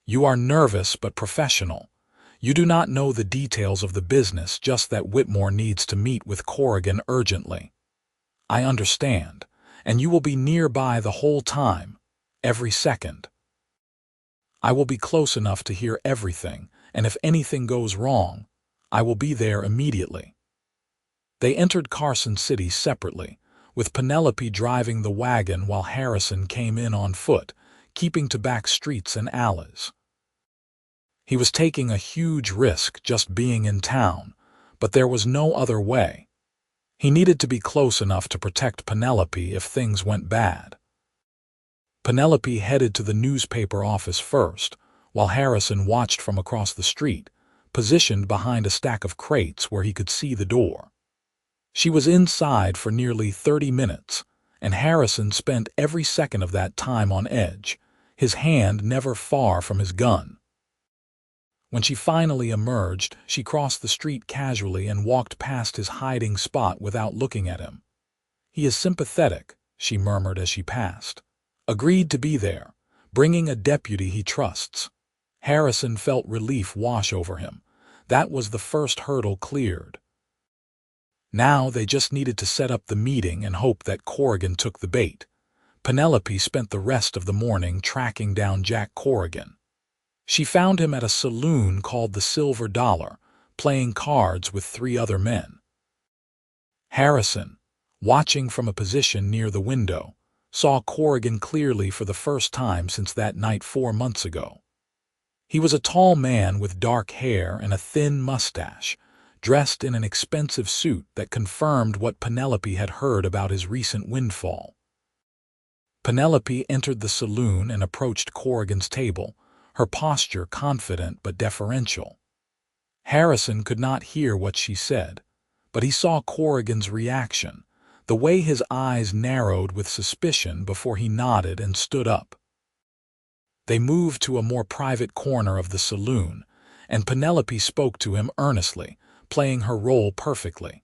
"You are nervous but professional. You do not know the details of the business, just that Whitmore needs to meet with Corrigan urgently. I understand, and you will be nearby the whole time, every second. I will be close enough to hear everything, and if anything goes wrong, I will be there immediately." They entered Carson City separately, with Penelope driving the wagon while Harrison came in on foot, keeping to back streets and alleys. He was taking a huge risk just being in town, but there was no other way. He needed to be close enough to protect Penelope if things went bad. Penelope headed to the newspaper office first, while Harrison watched from across the street, positioned behind a stack of crates where he could see the door. She was inside for nearly 30 minutes, and Harrison spent every second of that time on edge, his hand never far from his gun. When she finally emerged, she crossed the street casually and walked past his hiding spot without looking at him. "He is sympathetic," she murmured as she passed. "Agreed to be there, bringing a deputy he trusts." Harrison felt relief wash over him. That was the first hurdle cleared. Now they just needed to set up the meeting and hope that Corrigan took the bait. Penelope spent the rest of the morning tracking down Jack Corrigan. She found him at a saloon called the Silver Dollar, playing cards with 3 other men. Harrison, watching from a position near the window, saw Corrigan clearly for the first time since that night 4 months ago. He was a tall man with dark hair and a thin mustache, dressed in an expensive suit that confirmed what Penelope had heard about his recent windfall. Penelope entered the saloon and approached Corrigan's table, her posture confident but deferential. Harrison could not hear what she said, but he saw Corrigan's reaction, the way his eyes narrowed with suspicion before he nodded and stood up. They moved to a more private corner of the saloon, and Penelope spoke to him earnestly, playing her role perfectly.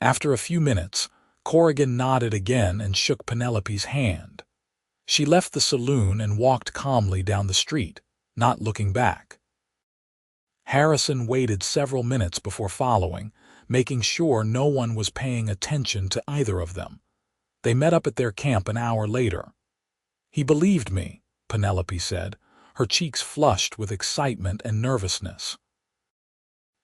After a few minutes, Corrigan nodded again and shook Penelope's hand. She left the saloon and walked calmly down the street, not looking back. Harrison waited several minutes before following, making sure no one was paying attention to either of them. They met up at their camp an hour later. "He believed me," Penelope said, her cheeks flushed with excitement and nervousness.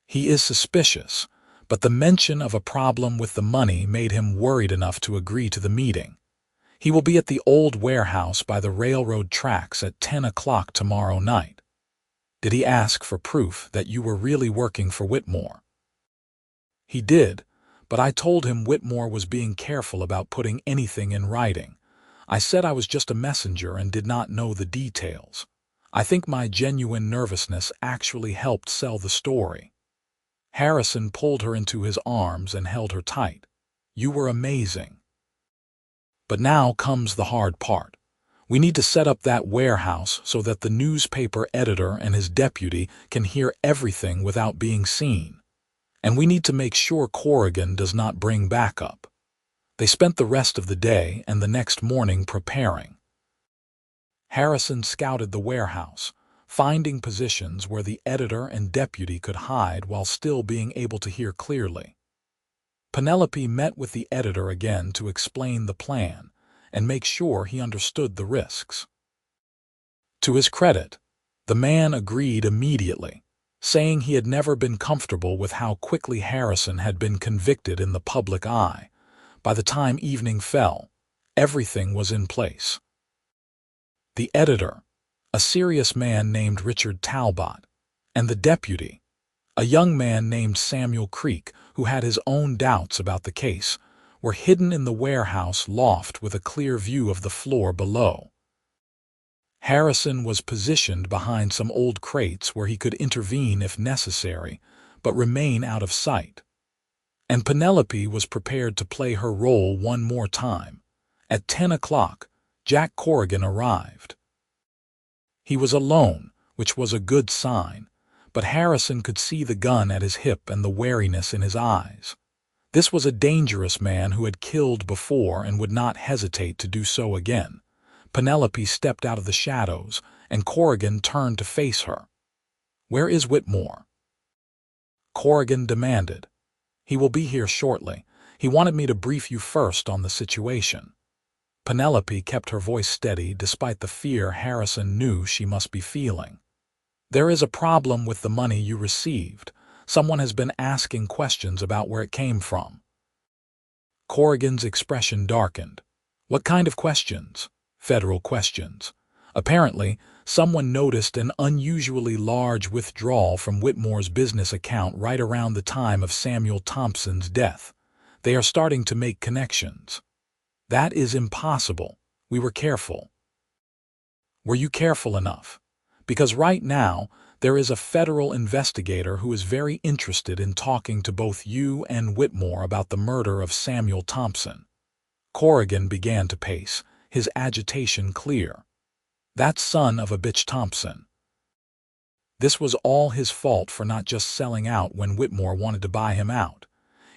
"He is suspicious, but the mention of a problem with the money made him worried enough to agree to the meeting. He will be at the old warehouse by the railroad tracks at 10 o'clock tomorrow night. Did he ask for proof that you were really working for Whitmore?" "He did, but I told him Whitmore was being careful about putting anything in writing. I said I was just a messenger and did not know the details. I think my genuine nervousness actually helped sell the story." Harrison pulled her into his arms and held her tight. "You were amazing. But now comes the hard part. We need to set up that warehouse so that the newspaper editor and his deputy can hear everything without being seen. And we need to make sure Corrigan does not bring backup." They spent the rest of the day and the next morning preparing. Harrison scouted the warehouse, finding positions where the editor and deputy could hide while still being able to hear clearly. Penelope met with the editor again to explain the plan and make sure he understood the risks. To his credit, the man agreed immediately, saying he had never been comfortable with how quickly Harrison had been convicted in the public eye. By the time evening fell, everything was in place. The editor, a serious man named Richard Talbot, and the deputy, a young man named Samuel Creek, who had his own doubts about the case, were hidden in the warehouse loft with a clear view of the floor below. Harrison was positioned behind some old crates where he could intervene if necessary, but remain out of sight. And Penelope was prepared to play her role one more time. At 10 o'clock, Jack Corrigan arrived. He was alone, which was a good sign, but Harrison could see the gun at his hip and the wariness in his eyes. This was a dangerous man who had killed before and would not hesitate to do so again. Penelope stepped out of the shadows, and Corrigan turned to face her. "Where is Whitmore?" Corrigan demanded. "He will be here shortly. He wanted me to brief you first on the situation." Penelope kept her voice steady despite the fear Harrison knew she must be feeling. "There is a problem with the money you received. Someone has been asking questions about where it came from." Corrigan's expression darkened. "What kind of questions?" "Federal questions. Apparently, someone noticed an unusually large withdrawal from Whitmore's business account right around the time of Samuel Thompson's death. They are starting to make connections." "That is impossible. We were careful." "Were you careful enough? Because right now, there is a federal investigator who is very interested in talking to both you and Whitmore about the murder of Samuel Thompson." Corrigan began to pace, his agitation clear. "That son of a bitch Thompson. This was all his fault for not just selling out when Whitmore wanted to buy him out.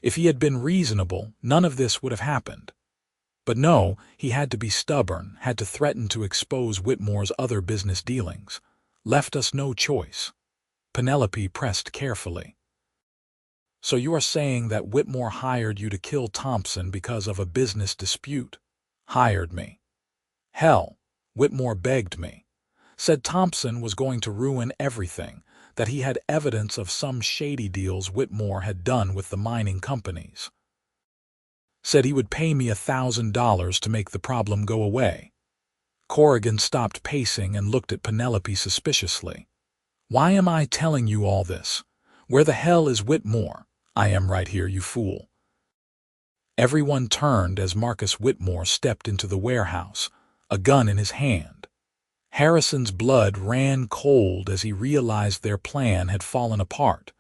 If he had been reasonable, none of this would have happened. But no, he had to be stubborn, had to threaten to expose Whitmore's other business dealings. Left us no choice." Penelope pressed carefully. "So you are saying that Whitmore hired you to kill Thompson because of a business dispute?" "Hired me. Hell, Whitmore begged me. Said Thompson was going to ruin everything, that he had evidence of some shady deals Whitmore had done with the mining companies." Said he would pay me $1,000 to make the problem go away. Corrigan stopped pacing and looked at Penelope suspiciously. Why am I telling you all this? Where the hell is Whitmore? I am right here, you fool. Everyone turned as Marcus Whitmore stepped into the warehouse, a gun in his hand. Harrison's blood ran cold as he realized their plan had fallen apart.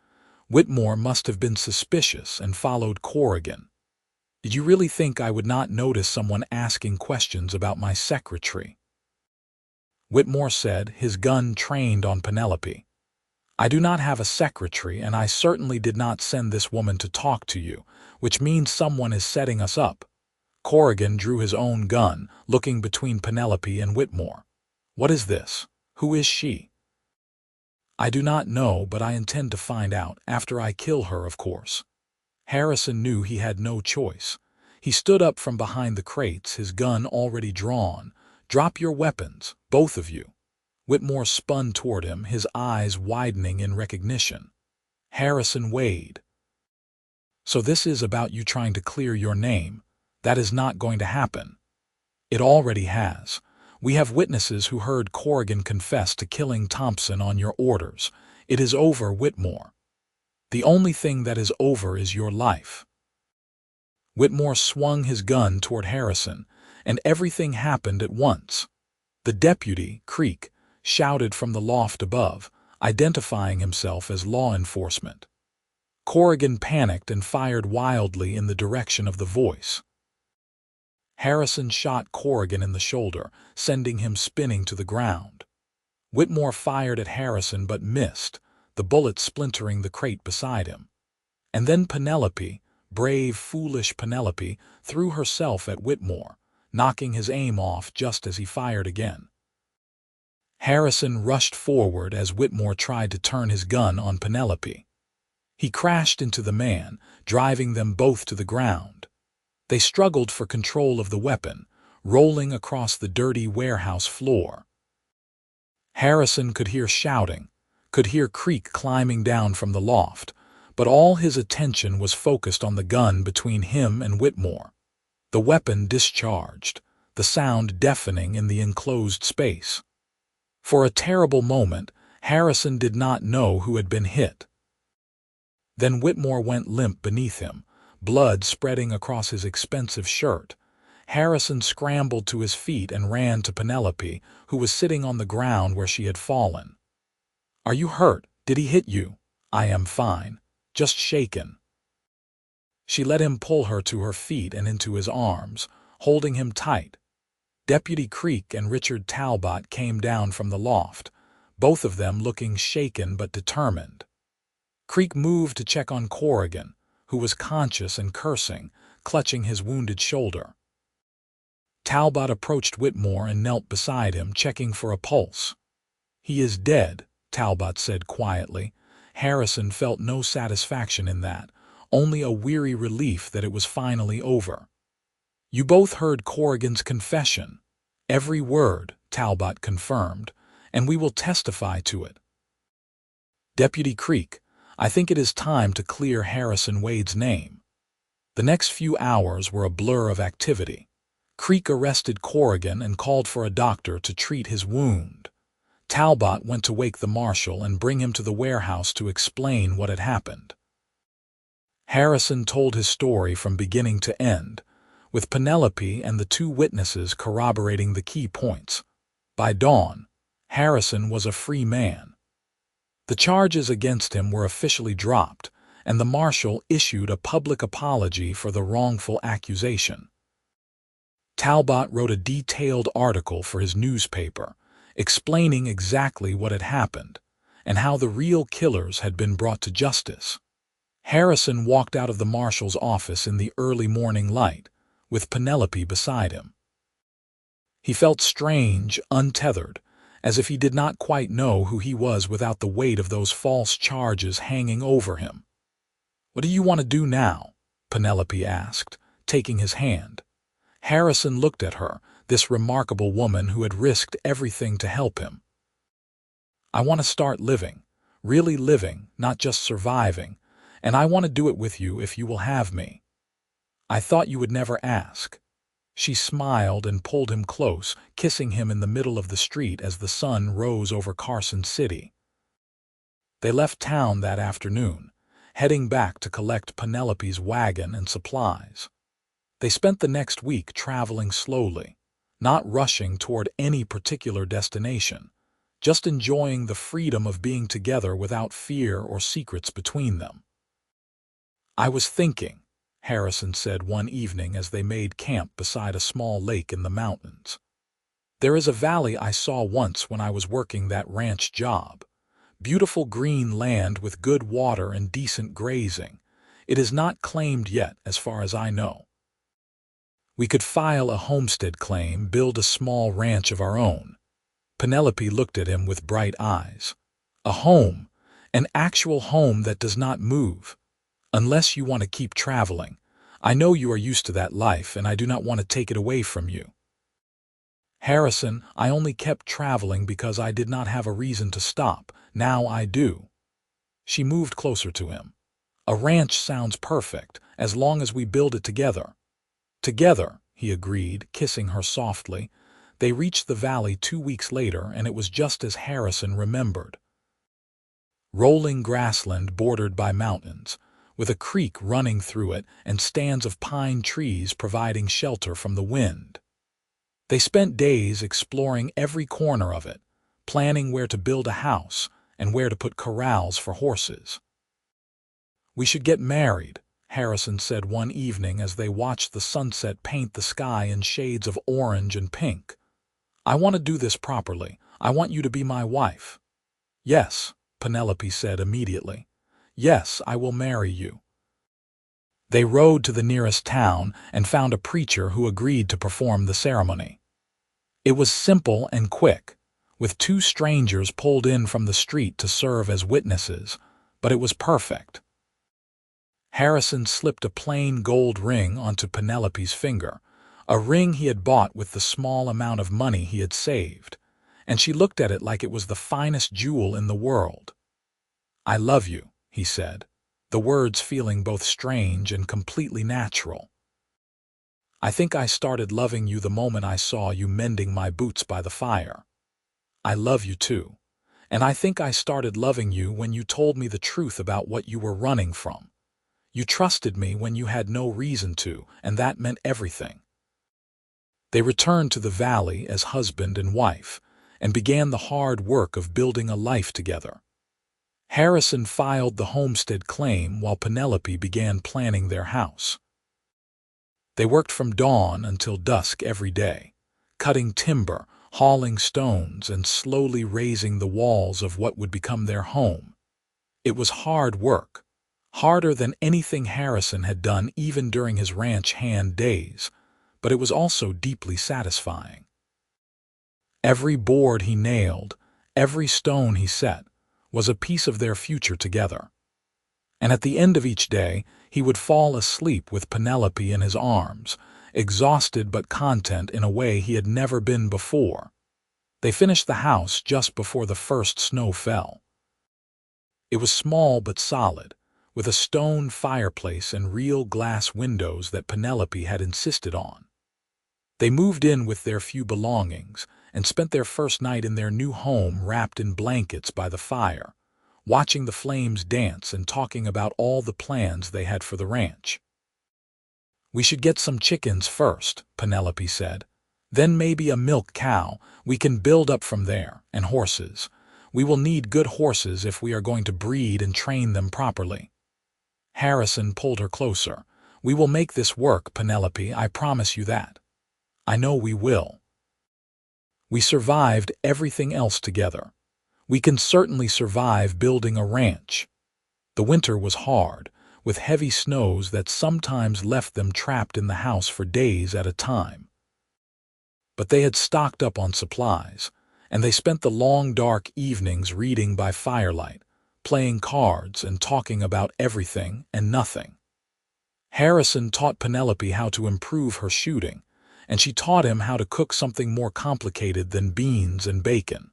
Whitmore must have been suspicious and followed Corrigan. Did you really think I would not notice someone asking questions about my secretary? Whitmore said, his gun trained on Penelope. I do not have a secretary, and I certainly did not send this woman to talk to you, which means someone is setting us up. Corrigan drew his own gun, looking between Penelope and Whitmore. What is this? Who is she? I do not know, but I intend to find out, after I kill her, of course. Harrison knew he had no choice. He stood up from behind the crates, his gun already drawn. Drop your weapons, both of you. Whitmore spun toward him, his eyes widening in recognition. Harrison Wade. So this is about you trying to clear your name. That is not going to happen. It already has. We have witnesses who heard Corrigan confess to killing Thompson on your orders. It is over, Whitmore. The only thing that is over is your life. Whitmore swung his gun toward Harrison, and everything happened at once. The deputy, Creek, shouted from the loft above, identifying himself as law enforcement. Corrigan panicked and fired wildly in the direction of the voice. Harrison shot Corrigan in the shoulder, sending him spinning to the ground. Whitmore fired at Harrison but missed, the bullet splintering the crate beside him. And then Penelope, brave, foolish Penelope, threw herself at Whitmore, knocking his aim off just as he fired again. Harrison rushed forward as Whitmore tried to turn his gun on Penelope. He crashed into the man, driving them both to the ground. They struggled for control of the weapon, rolling across the dirty warehouse floor. Harrison could hear shouting, could hear Creek climbing down from the loft, but all his attention was focused on the gun between him and Whitmore. The weapon discharged, the sound deafening in the enclosed space. For a terrible moment, Harrison did not know who had been hit. Then Whitmore went limp beneath him, blood spreading across his expensive shirt. Harrison scrambled to his feet and ran to Penelope, who was sitting on the ground where she had fallen. Are you hurt? Did he hit you? I am fine. Just shaken. She let him pull her to her feet and into his arms, holding him tight. Deputy Creek and Richard Talbot came down from the loft, both of them looking shaken but determined. Creek moved to check on Corrigan, who was conscious and cursing, clutching his wounded shoulder. Talbot approached Whitmore and knelt beside him, checking for a pulse. He is dead, Talbot said quietly. Harrison felt no satisfaction in that, only a weary relief that it was finally over. You both heard Corrigan's confession. Every word, Talbot confirmed, and we will testify to it. Deputy Creek, I think it is time to clear Harrison Wade's name. The next few hours were a blur of activity. Creek arrested Corrigan and called for a doctor to treat his wound. Talbot went to wake the marshal and bring him to the warehouse to explain what had happened. Harrison told his story from beginning to end, with Penelope and the two witnesses corroborating the key points. By dawn, Harrison was a free man. The charges against him were officially dropped, and the marshal issued a public apology for the wrongful accusation. Talbot wrote a detailed article for his newspaper, explaining exactly what had happened and how the real killers had been brought to justice. Harrison walked out of the marshal's office in the early morning light, with Penelope beside him. He felt strange, untethered, as if he did not quite know who he was without the weight of those false charges hanging over him. What do you want to do now? Penelope asked, taking his hand. Harrison looked at her, this remarkable woman who had risked everything to help him. I want to start living, really living, not just surviving, and I want to do it with you if you will have me. I thought you would never ask." She smiled and pulled him close, kissing him in the middle of the street as the sun rose over Carson City. They left town that afternoon, heading back to collect Penelope's wagon and supplies. They spent the next week traveling slowly, not rushing toward any particular destination, just enjoying the freedom of being together without fear or secrets between them. "I was thinking," Harrison said one evening as they made camp beside a small lake in the mountains. "There is a valley I saw once when I was working that ranch job. Beautiful green land with good water and decent grazing. It is not claimed yet, as far as I know. We could file a homestead claim, build a small ranch of our own." Penelope looked at him with bright eyes. "A home, an actual home that does not move. Unless you want to keep traveling. I know you are used to that life, and I do not want to take it away from you." "Harrison, I only kept traveling because I did not have a reason to stop. Now I do." She moved closer to him. "A ranch sounds perfect, as long as we build it together." "Together," he agreed, kissing her softly. They reached the valley 2 weeks later, and it was just as Harrison remembered. Rolling grassland bordered by mountains, with a creek running through it and stands of pine trees providing shelter from the wind. They spent days exploring every corner of it, planning where to build a house and where to put corrals for horses. "We should get married," Harrison said one evening as they watched the sunset paint the sky in shades of orange and pink. "I want to do this properly. I want you to be my wife." "Yes," Penelope said immediately. "Yes, I will marry you." They rode to the nearest town and found a preacher who agreed to perform the ceremony. It was simple and quick, with 2 strangers pulled in from the street to serve as witnesses, but it was perfect. Harrison slipped a plain gold ring onto Penelope's finger, a ring he had bought with the small amount of money he had saved, and she looked at it like it was the finest jewel in the world. "I love you," he said, the words feeling both strange and completely natural. "I think I started loving you the moment I saw you mending my boots by the fire. I love you too, and I think I started loving you when you told me the truth about what you were running from. You trusted me when you had no reason to, and that meant everything." They returned to the valley as husband and wife, and began the hard work of building a life together. Harrison filed the homestead claim while Penelope began planning their house. They worked from dawn until dusk every day, cutting timber, hauling stones, and slowly raising the walls of what would become their home. It was hard work, harder than anything Harrison had done even during his ranch hand days, but it was also deeply satisfying. Every board he nailed, every stone he set, was a piece of their future together. And at the end of each day, he would fall asleep with Penelope in his arms, exhausted but content in a way he had never been before. They finished the house just before the first snow fell. It was small but solid, with a stone fireplace and real glass windows that Penelope had insisted on. They moved in with their few belongings and spent their first night in their new home wrapped in blankets by the fire, watching the flames dance and talking about all the plans they had for the ranch. "We should get some chickens first," Penelope said. "Then maybe a milk cow. We can build up from there, and horses. We will need good horses if we are going to breed and train them properly." Harrison pulled her closer. "We will make this work, Penelope, I promise you that. I know we will. We survived everything else together. We can certainly survive building a ranch." The winter was hard, with heavy snows that sometimes left them trapped in the house for days at a time. But they had stocked up on supplies, and they spent the long dark evenings reading by firelight, playing cards and talking about everything and nothing. Harrison taught Penelope how to improve her shooting, and she taught him how to cook something more complicated than beans and bacon.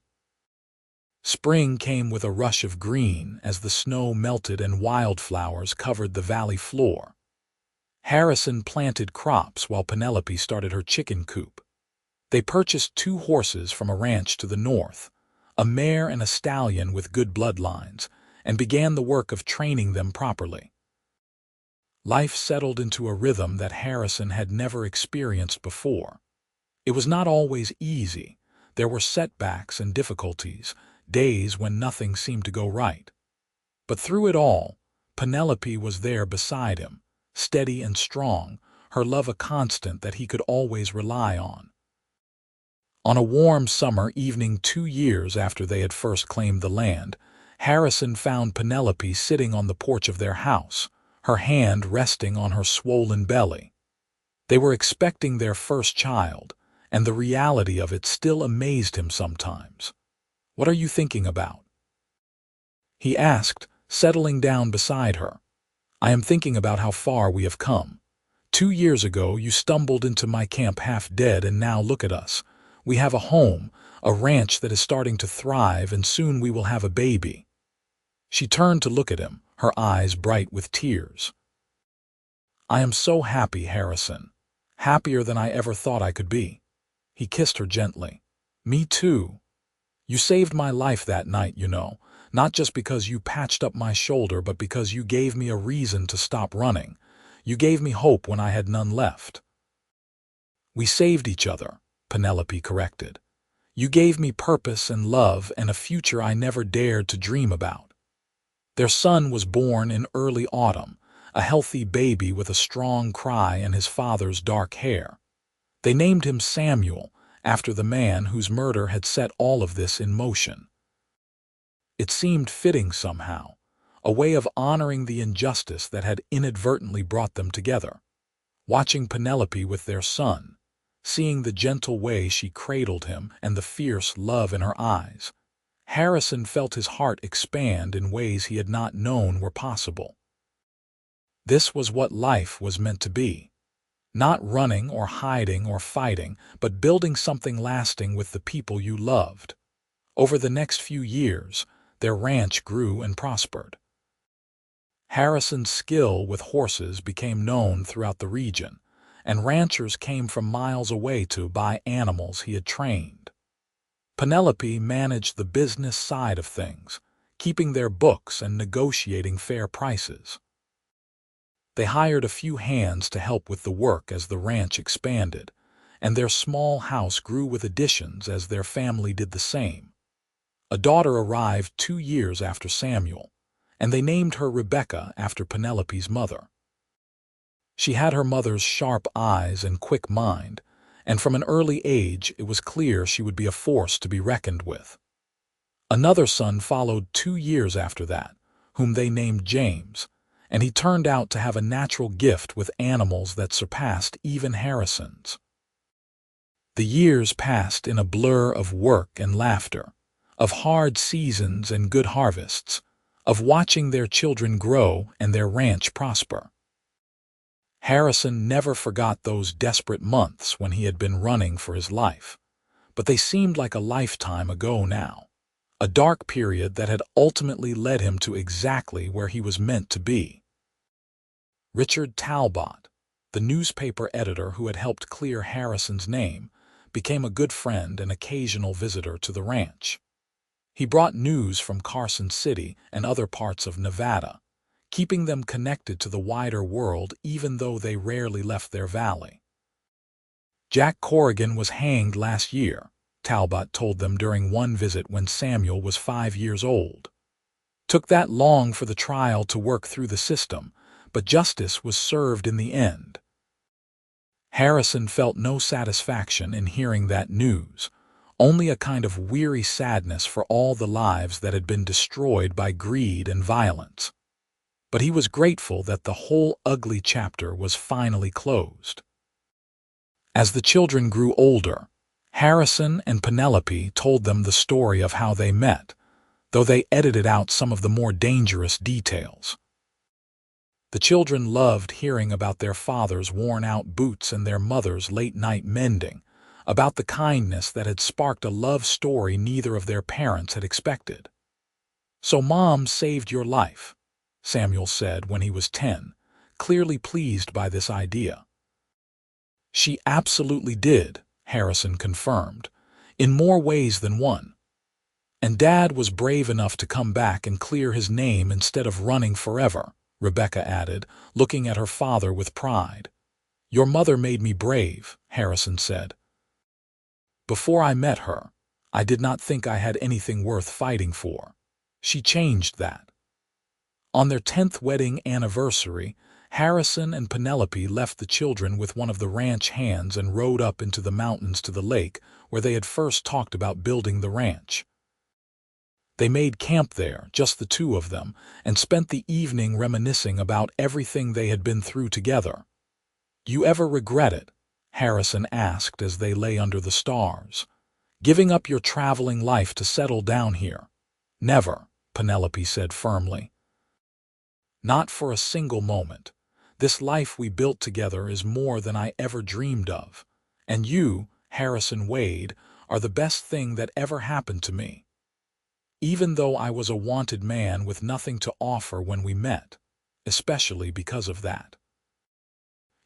Spring came with a rush of green as the snow melted and wildflowers covered the valley floor. Harrison planted crops while Penelope started her chicken coop. They purchased 2 horses from a ranch to the north, a mare and a stallion with good bloodlines, and began the work of training them properly. Life settled into a rhythm that Harrison had never experienced before. It was not always easy. There were setbacks and difficulties, days when nothing seemed to go right. But through it all, Penelope was there beside him, steady and strong, her love a constant that he could always rely on. On a warm summer evening 2 years after they had first claimed the land, Harrison found Penelope sitting on the porch of their house, her hand resting on her swollen belly. They were expecting their first child, and the reality of it still amazed him sometimes. "What are you thinking about?" he asked, settling down beside her. "I am thinking about how far we have come. 2 years ago you stumbled into my camp half dead, and now look at us. We have a home, a ranch that is starting to thrive, and soon we will have a baby." She turned to look at him, her eyes bright with tears. "I am so happy, Harrison. Happier than I ever thought I could be." He kissed her gently. "Me too. You saved my life that night, you know, not just because you patched up my shoulder, but because you gave me a reason to stop running. You gave me hope when I had none left." "We saved each other," Penelope corrected. "You gave me purpose and love and a future I never dared to dream about." Their son was born in early autumn, a healthy baby with a strong cry and his father's dark hair. They named him Samuel, after the man whose murder had set all of this in motion. It seemed fitting somehow, a way of honoring the injustice that had inadvertently brought them together. Watching Penelope with their son, seeing the gentle way she cradled him and the fierce love in her eyes, Harrison felt his heart expand in ways he had not known were possible. This was what life was meant to be. Not running or hiding or fighting, but building something lasting with the people you loved. Over the next few years, their ranch grew and prospered. Harrison's skill with horses became known throughout the region, and ranchers came from miles away to buy animals he had trained. Penelope managed the business side of things, keeping their books and negotiating fair prices. They hired a few hands to help with the work as the ranch expanded, and their small house grew with additions as their family did the same. A daughter arrived 2 years after Samuel, and they named her Rebecca after Penelope's mother. She had her mother's sharp eyes and quick mind, and from an early age it was clear she would be a force to be reckoned with. Another son followed 2 years after that, whom they named James, and he turned out to have a natural gift with animals that surpassed even Harrison's. The years passed in a blur of work and laughter, of hard seasons and good harvests, of watching their children grow and their ranch prosper. Harrison never forgot those desperate months when he had been running for his life, but they seemed like a lifetime ago now, a dark period that had ultimately led him to exactly where he was meant to be. Richard Talbot, the newspaper editor who had helped clear Harrison's name, became a good friend and occasional visitor to the ranch. He brought news from Carson City and other parts of Nevada, keeping them connected to the wider world even though they rarely left their valley. "Jack Corrigan was hanged last year," Talbot told them during one visit when Samuel was 5 years old. "Took that long for the trial to work through the system, but justice was served in the end." Harrison felt no satisfaction in hearing that news, only a kind of weary sadness for all the lives that had been destroyed by greed and violence. But he was grateful that the whole ugly chapter was finally closed. As the children grew older, Harrison and Penelope told them the story of how they met, though they edited out some of the more dangerous details. The children loved hearing about their father's worn-out boots and their mother's late-night mending, about the kindness that had sparked a love story neither of their parents had expected. "So Mom saved your life," Samuel said when he was 10, clearly pleased by this idea. She absolutely did, Harrison confirmed, in more ways than one. And Dad was brave enough to come back and clear his name instead of running forever, Rebecca added, looking at her father with pride. Your mother made me brave, Harrison said. Before I met her, I did not think I had anything worth fighting for. She changed that. On their 10th wedding anniversary, Harrison and Penelope left the children with one of the ranch hands and rode up into the mountains to the lake where they had first talked about building the ranch. They made camp there, just the two of them, and spent the evening reminiscing about everything they had been through together. You ever regret it? Harrison asked as they lay under the stars. Giving up your traveling life to settle down here? Never, Penelope said firmly. Not for a single moment. This life we built together is more than I ever dreamed of. And you, Harrison Wade, are the best thing that ever happened to me. Even though I was a wanted man with nothing to offer when we met, especially because of that.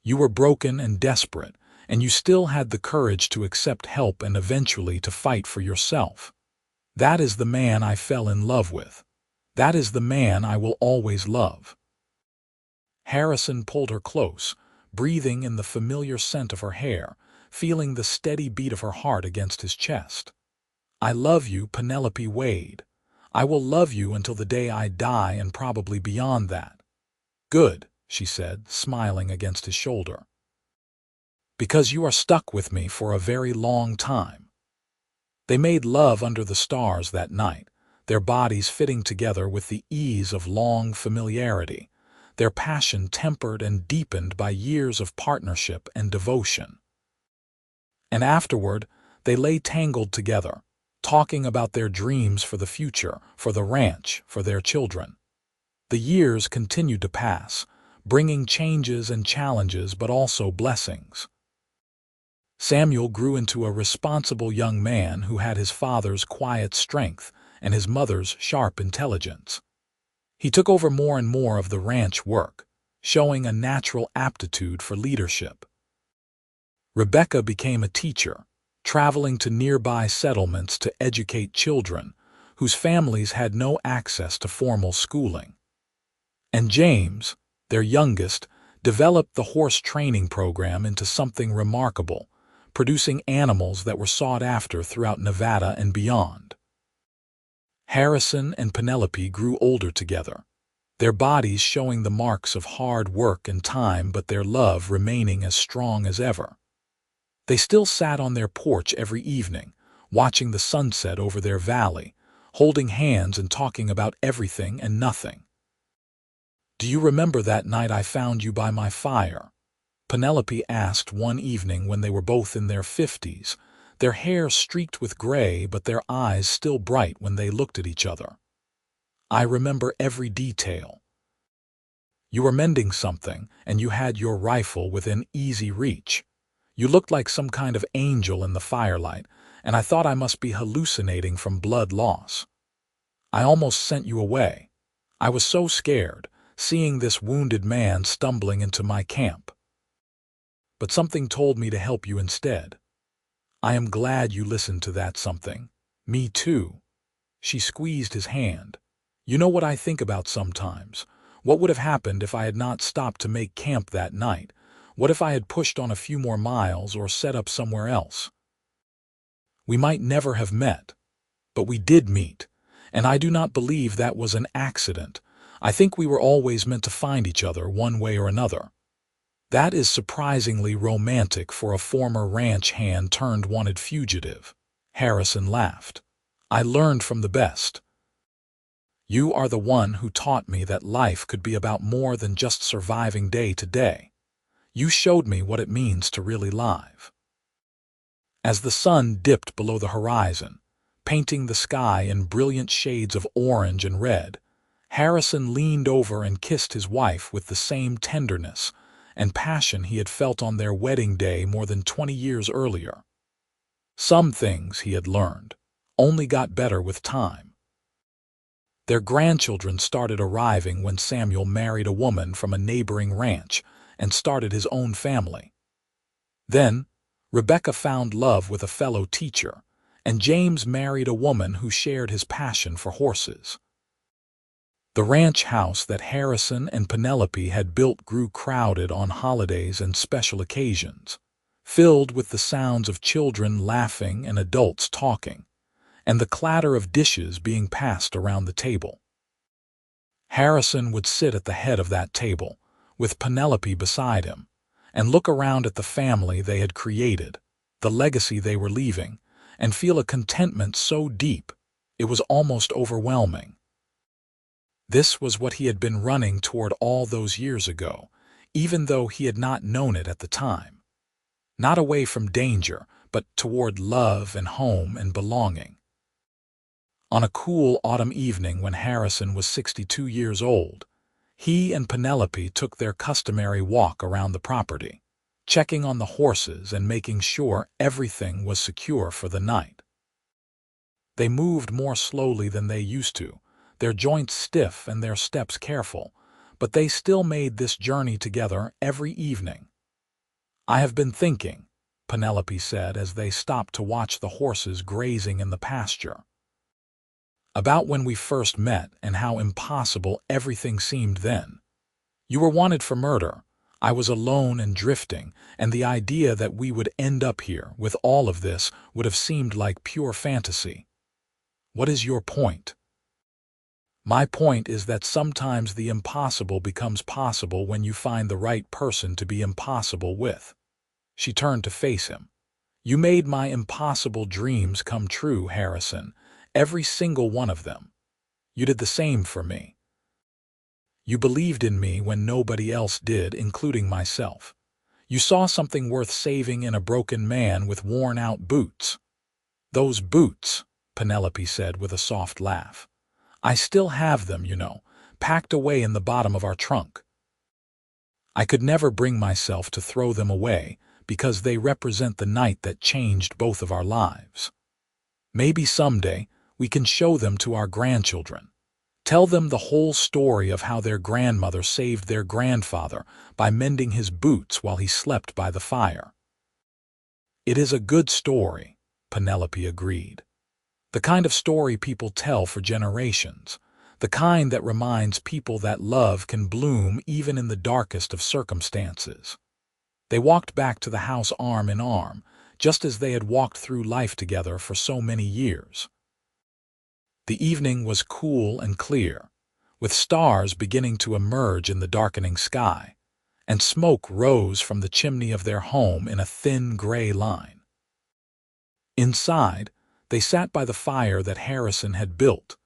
You were broken and desperate, and you still had the courage to accept help and eventually to fight for yourself. That is the man I fell in love with. That is the man I will always love. Harrison pulled her close, breathing in the familiar scent of her hair, feeling the steady beat of her heart against his chest. I love you, Penelope Wade. I will love you until the day I die and probably beyond that. Good, she said, smiling against his shoulder. Because you are stuck with me for a very long time. They made love under the stars that night, their bodies fitting together with the ease of long familiarity, their passion tempered and deepened by years of partnership and devotion. And afterward, they lay tangled together, talking about their dreams for the future, for the ranch, for their children. The years continued to pass, bringing changes and challenges but also blessings. Samuel grew into a responsible young man who had his father's quiet strength and his mother's sharp intelligence. He took over more and more of the ranch work, showing a natural aptitude for leadership. Rebecca became a teacher, traveling to nearby settlements to educate children whose families had no access to formal schooling. And James, their youngest, developed the horse training program into something remarkable, producing animals that were sought after throughout Nevada and beyond. Harrison and Penelope grew older together, their bodies showing the marks of hard work and time but their love remaining as strong as ever. They still sat on their porch every evening, watching the sunset over their valley, holding hands and talking about everything and nothing. Do you remember that night I found you by my fire? Penelope asked one evening when they were both in their 50s, their hair streaked with gray but their eyes still bright when they looked at each other. I remember every detail. You were mending something, and you had your rifle within easy reach. You looked like some kind of angel in the firelight, and I thought I must be hallucinating from blood loss. I almost sent you away. I was so scared, seeing this wounded man stumbling into my camp. But something told me to help you instead. I am glad you listened to that something. Me too. She squeezed his hand. You know what I think about sometimes? What would have happened if I had not stopped to make camp that night? What if I had pushed on a few more miles or set up somewhere else? We might never have met, but we did meet, and I do not believe that was an accident. I think we were always meant to find each other one way or another. That is surprisingly romantic for a former ranch hand turned wanted fugitive. Harrison laughed. I learned from the best. You are the one who taught me that life could be about more than just surviving day to day. You showed me what it means to really live. As the sun dipped below the horizon, painting the sky in brilliant shades of orange and red, Harrison leaned over and kissed his wife with the same tenderness and passion he had felt on their wedding day more than 20 years earlier. Some things, he had learned, only got better with time. Their grandchildren started arriving when Samuel married a woman from a neighboring ranch and started his own family. Then, Rebecca found love with a fellow teacher, and James married a woman who shared his passion for horses. The ranch house that Harrison and Penelope had built grew crowded on holidays and special occasions, filled with the sounds of children laughing and adults talking, and the clatter of dishes being passed around the table. Harrison would sit at the head of that table, with Penelope beside him, and look around at the family they had created, the legacy they were leaving, and feel a contentment so deep it was almost overwhelming. This was what he had been running toward all those years ago, even though he had not known it at the time. Not away from danger, but toward love and home and belonging. On a cool autumn evening when Harrison was 62 years old, he and Penelope took their customary walk around the property, checking on the horses and making sure everything was secure for the night. They moved more slowly than they used to, their joints stiff and their steps careful, but they still made this journey together every evening. "I have been thinking," Penelope said as they stopped to watch the horses grazing in the pasture, "about when we first met and how impossible everything seemed then. You were wanted for murder, I was alone and drifting, and the idea that we would end up here with all of this would have seemed like pure fantasy. What is your point?" "My point is that sometimes the impossible becomes possible when you find the right person to be impossible with." She turned to face him. "You made my impossible dreams come true, Harrison, every single one of them. You did the same for me. You believed in me when nobody else did, including myself. You saw something worth saving in a broken man with worn-out boots." "Those boots," Penelope said with a soft laugh. "I still have them, you know, packed away in the bottom of our trunk. I could never bring myself to throw them away because they represent the night that changed both of our lives. Maybe someday we can show them to our grandchildren. Tell them the whole story of how their grandmother saved their grandfather by mending his boots while he slept by the fire." "It is a good story," Penelope agreed. "The kind of story people tell for generations, the kind that reminds people that love can bloom even in the darkest of circumstances." They walked back to the house arm in arm, just as they had walked through life together for so many years. The evening was cool and clear, with stars beginning to emerge in the darkening sky, and smoke rose from the chimney of their home in a thin gray line. Inside, they sat by the fire that Harrison had built,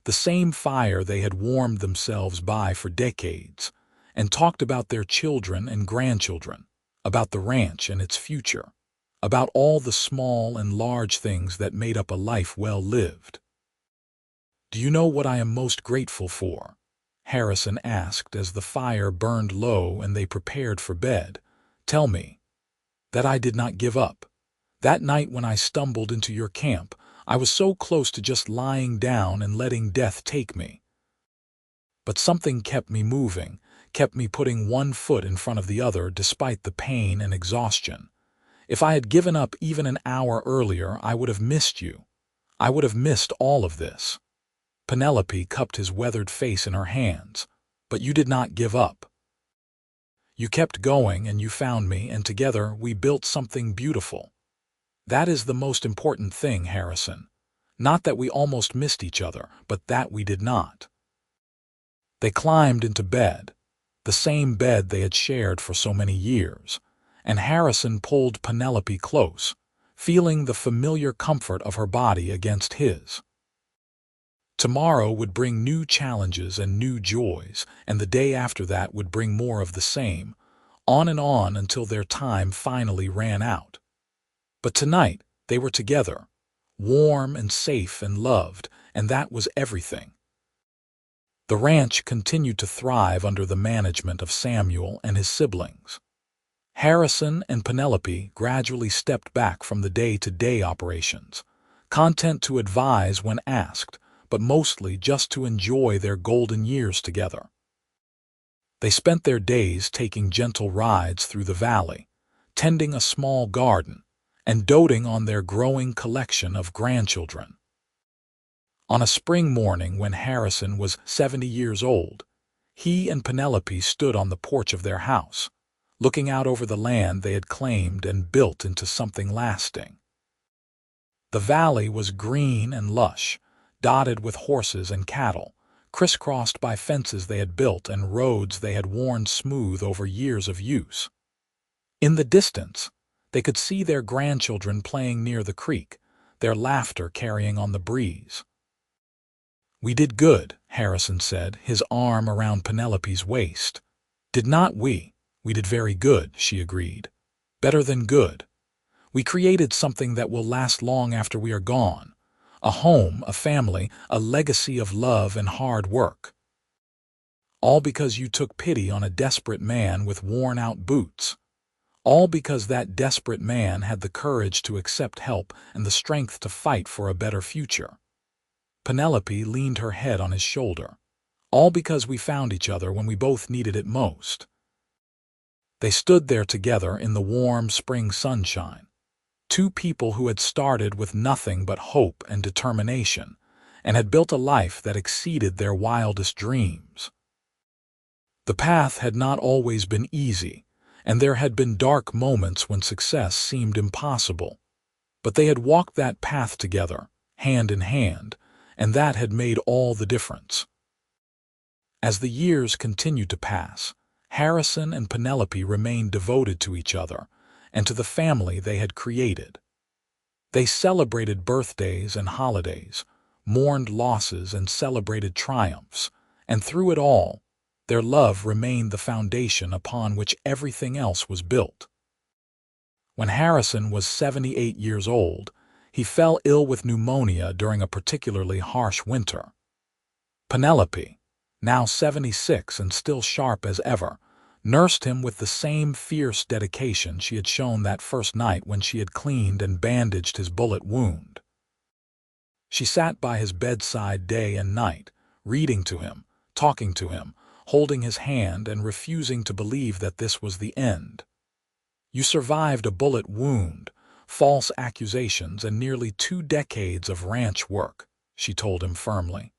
the same fire they had warmed themselves by for decades, and talked about their children and grandchildren, about the ranch and its future, about all the small and large things that made up a life well lived. "Do you know what I am most grateful for?" Harrison asked as the fire burned low and they prepared for bed. "Tell me." "That I did not give up. That night when I stumbled into your camp, I was so close to just lying down and letting death take me. But something kept me moving, kept me putting one foot in front of the other despite the pain and exhaustion. If I had given up even an hour earlier, I would have missed you. I would have missed all of this." Penelope cupped his weathered face in her hands. "But you did not give up. You kept going and you found me, and together we built something beautiful. That is the most important thing, Harrison. Not that we almost missed each other, but that we did not." They climbed into bed, the same bed they had shared for so many years, and Harrison pulled Penelope close, feeling the familiar comfort of her body against his. Tomorrow would bring new challenges and new joys, and the day after that would bring more of the same, on and on until their time finally ran out. But tonight they were together, warm and safe and loved, and that was everything. The ranch continued to thrive under the management of Samuel and his siblings. Harrison and Penelope gradually stepped back from the day-to-day operations, content to advise when asked, but mostly just to enjoy their golden years together. They spent their days taking gentle rides through the valley, tending a small garden, and doting on their growing collection of grandchildren. On a spring morning when Harrison was 70 years old, he and Penelope stood on the porch of their house, looking out over the land they had claimed and built into something lasting. The valley was green and lush, dotted with horses and cattle, crisscrossed by fences they had built and roads they had worn smooth over years of use. In the distance, they could see their grandchildren playing near the creek, their laughter carrying on the breeze. "We did good," Harrison said, his arm around Penelope's waist. "Did not we? We did very good," she agreed. "Better than good. We created something that will last long after we are gone. A home, a family, a legacy of love and hard work. All because you took pity on a desperate man with worn-out boots. All because that desperate man had the courage to accept help and the strength to fight for a better future." Penelope leaned her head on his shoulder. "All because we found each other when we both needed it most." They stood there together in the warm spring sunshine. Two people who had started with nothing but hope and determination, and had built a life that exceeded their wildest dreams. The path had not always been easy, and there had been dark moments when success seemed impossible. But they had walked that path together, hand in hand, and that had made all the difference. As the years continued to pass, Harrison and Penelope remained devoted to each other and to the family they had created. They celebrated birthdays and holidays, mourned losses and celebrated triumphs, and through it all, their love remained the foundation upon which everything else was built. When Harrison was 78 years old, he fell ill with pneumonia during a particularly harsh winter. Penelope, now 76 and still sharp as ever, nursed him with the same fierce dedication she had shown that first night when she had cleaned and bandaged his bullet wound. She sat by his bedside day and night, reading to him, talking to him, holding his hand and refusing to believe that this was the end. "You survived a bullet wound, false accusations, and nearly 2 decades of ranch work," she told him firmly.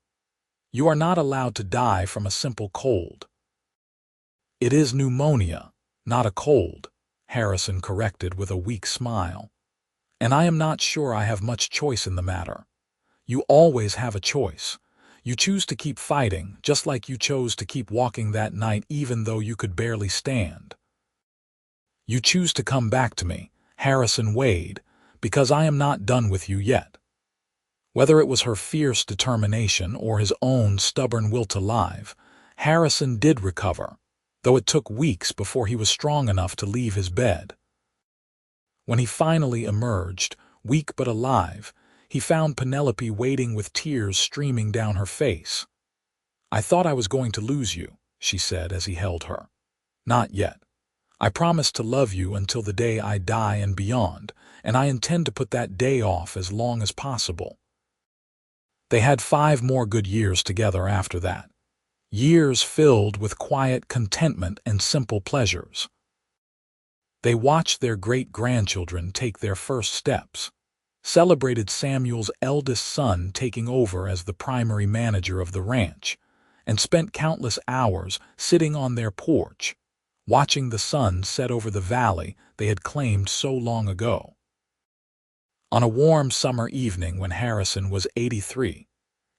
"You are not allowed to die from a simple cold." "It is pneumonia, not a cold," Harrison corrected with a weak smile. "And I am not sure I have much choice in the matter." "You always have a choice. You choose to keep fighting, just like you chose to keep walking that night even though you could barely stand. You choose to come back to me, Harrison Wade, because I am not done with you yet." Whether it was her fierce determination or his own stubborn will to live, Harrison did recover, though it took weeks before he was strong enough to leave his bed. When he finally emerged, weak but alive, he found Penelope waiting with tears streaming down her face. "I thought I was going to lose you," she said as he held her. "Not yet. I promise to love you until the day I die and beyond, and I intend to put that day off as long as possible." They had 5 more good years together after that. Years filled with quiet contentment and simple pleasures. They watched their great-grandchildren take their first steps, celebrated Samuel's eldest son taking over as the primary manager of the ranch, and spent countless hours sitting on their porch, watching the sun set over the valley they had claimed so long ago. On a warm summer evening when Harrison was 83,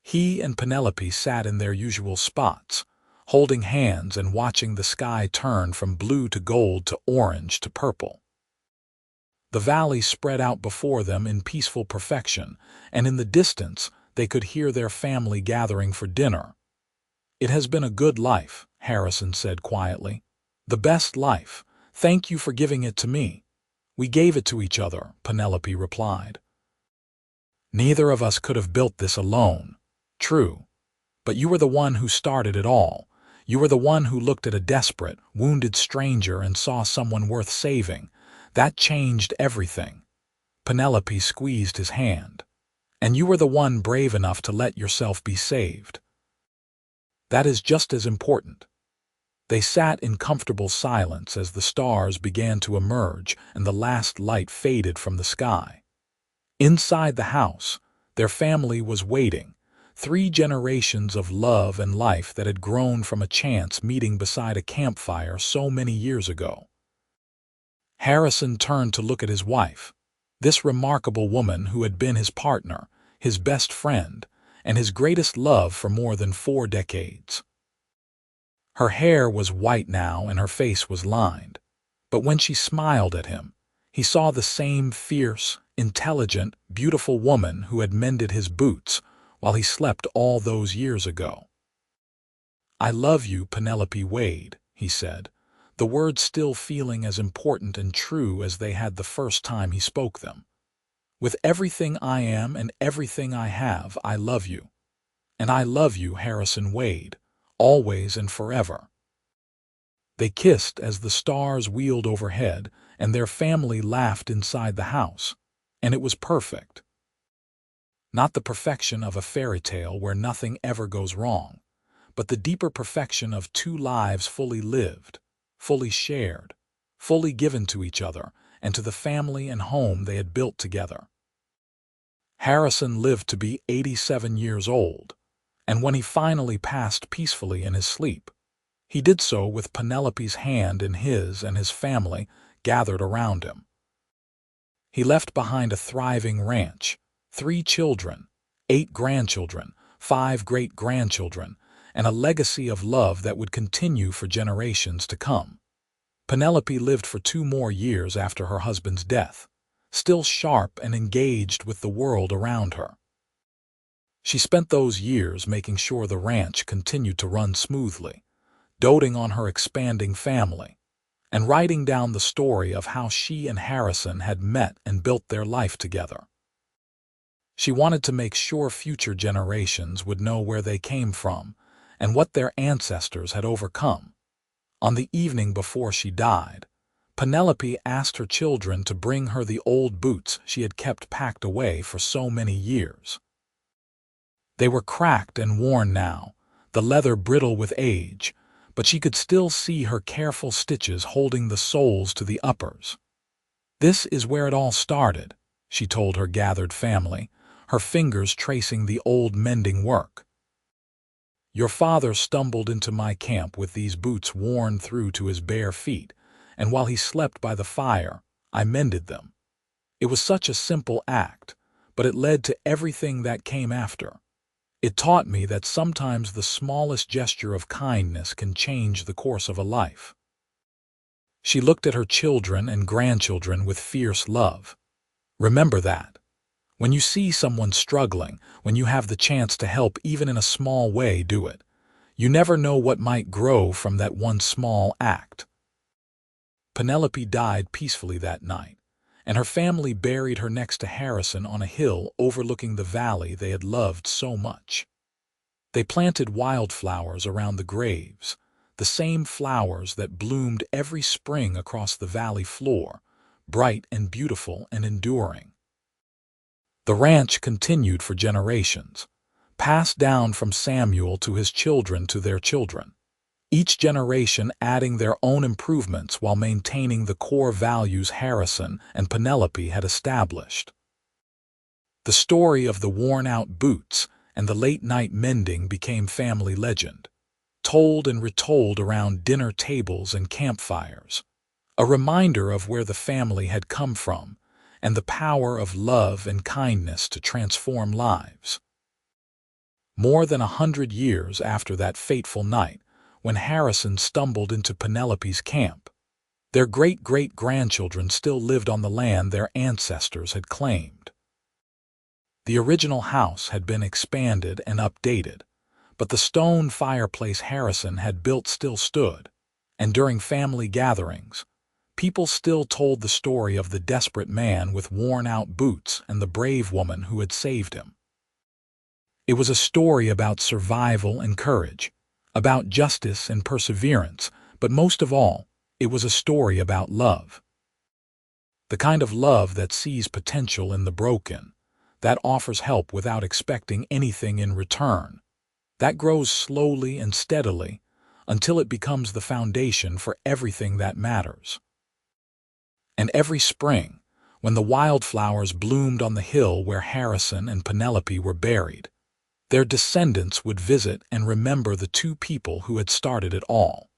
he and Penelope sat in their usual spots, holding hands and watching the sky turn from blue to gold to orange to purple. The valley spread out before them in peaceful perfection, and in the distance they could hear their family gathering for dinner. "It has been a good life," Harrison said quietly. "The best life. Thank you for giving it to me." "We gave it to each other," Penelope replied. "Neither of us could have built this alone." "True. But you were the one who started it all. You were the one who looked at a desperate, wounded stranger and saw someone worth saving. That changed everything." Penelope squeezed his hand. And you were the one brave enough to let yourself be saved. That is just as important. They sat in comfortable silence as the stars began to emerge and the last light faded from the sky. Inside the house, their family was waiting, 3 generations of love and life that had grown from a chance meeting beside a campfire so many years ago. Harrison turned to look at his wife, this remarkable woman who had been his partner, his best friend, and his greatest love for more than 4 decades. Her hair was white now and her face was lined, but when she smiled at him, he saw the same fierce, intelligent, beautiful woman who had mended his boots while he slept all those years ago. "I love you, Penelope Wade," he said, the words still feeling as important and true as they had the first time he spoke them. "With everything I am and everything I have, I love you. And I love you, Harrison Wade, always and forever." They kissed as the stars wheeled overhead and their family laughed inside the house, and it was perfect. Not the perfection of a fairy tale where nothing ever goes wrong, but the deeper perfection of 2 lives fully lived, fully shared, fully given to each other and to the family and home they had built together. Harrison lived to be 87 years old, and when he finally passed peacefully in his sleep, he did so with Penelope's hand in his and his family gathered around him. He left behind a thriving ranch, 3 children, 8 grandchildren, 5 great-grandchildren, and a legacy of love that would continue for generations to come. Penelope lived for 2 more years after her husband's death, still sharp and engaged with the world around her. She spent those years making sure the ranch continued to run smoothly, doting on her expanding family, and writing down the story of how she and Harrison had met and built their life together. She wanted to make sure future generations would know where they came from and what their ancestors had overcome. On the evening before she died, Penelope asked her children to bring her the old boots she had kept packed away for so many years. They were cracked and worn now, the leather brittle with age, but she could still see her careful stitches holding the soles to the uppers. "This is where it all started," she told her gathered family, her fingers tracing the old mending work. "Your father stumbled into my camp with these boots worn through to his bare feet, and while he slept by the fire, I mended them. It was such a simple act, but it led to everything that came after. It taught me that sometimes the smallest gesture of kindness can change the course of a life." She looked at her children and grandchildren with fierce love. "Remember that. When you see someone struggling, when you have the chance to help even in a small way, do it. You never know what might grow from that one small act." Penelope died peacefully that night, and her family buried her next to Harrison on a hill overlooking the valley they had loved so much. They planted wildflowers around the graves, the same flowers that bloomed every spring across the valley floor, bright and beautiful and enduring. The ranch continued for generations, passed down from Samuel to his children to their children, each generation adding their own improvements while maintaining the core values Harrison and Penelope had established. The story of the worn-out boots and the late-night mending became family legend, told and retold around dinner tables and campfires, a reminder of where the family had come from and the power of love and kindness to transform lives. More than 100 years after that fateful night, when Harrison stumbled into Penelope's camp, their great-great-grandchildren still lived on the land their ancestors had claimed. The original house had been expanded and updated, but the stone fireplace Harrison had built still stood, and during family gatherings, people still told the story of the desperate man with worn-out boots and the brave woman who had saved him. It was a story about survival and courage, about justice and perseverance, but most of all, it was a story about love. The kind of love that sees potential in the broken, that offers help without expecting anything in return, that grows slowly and steadily until it becomes the foundation for everything that matters. And every spring, when the wildflowers bloomed on the hill where Harrison and Penelope were buried, their descendants would visit and remember the two people who had started it all.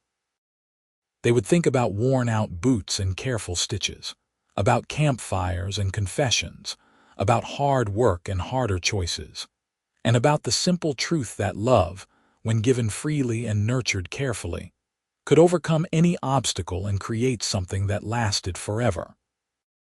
They would think about worn-out boots and careful stitches, about campfires and confessions, about hard work and harder choices, and about the simple truth that love, when given freely and nurtured carefully, could overcome any obstacle and create something that lasted forever.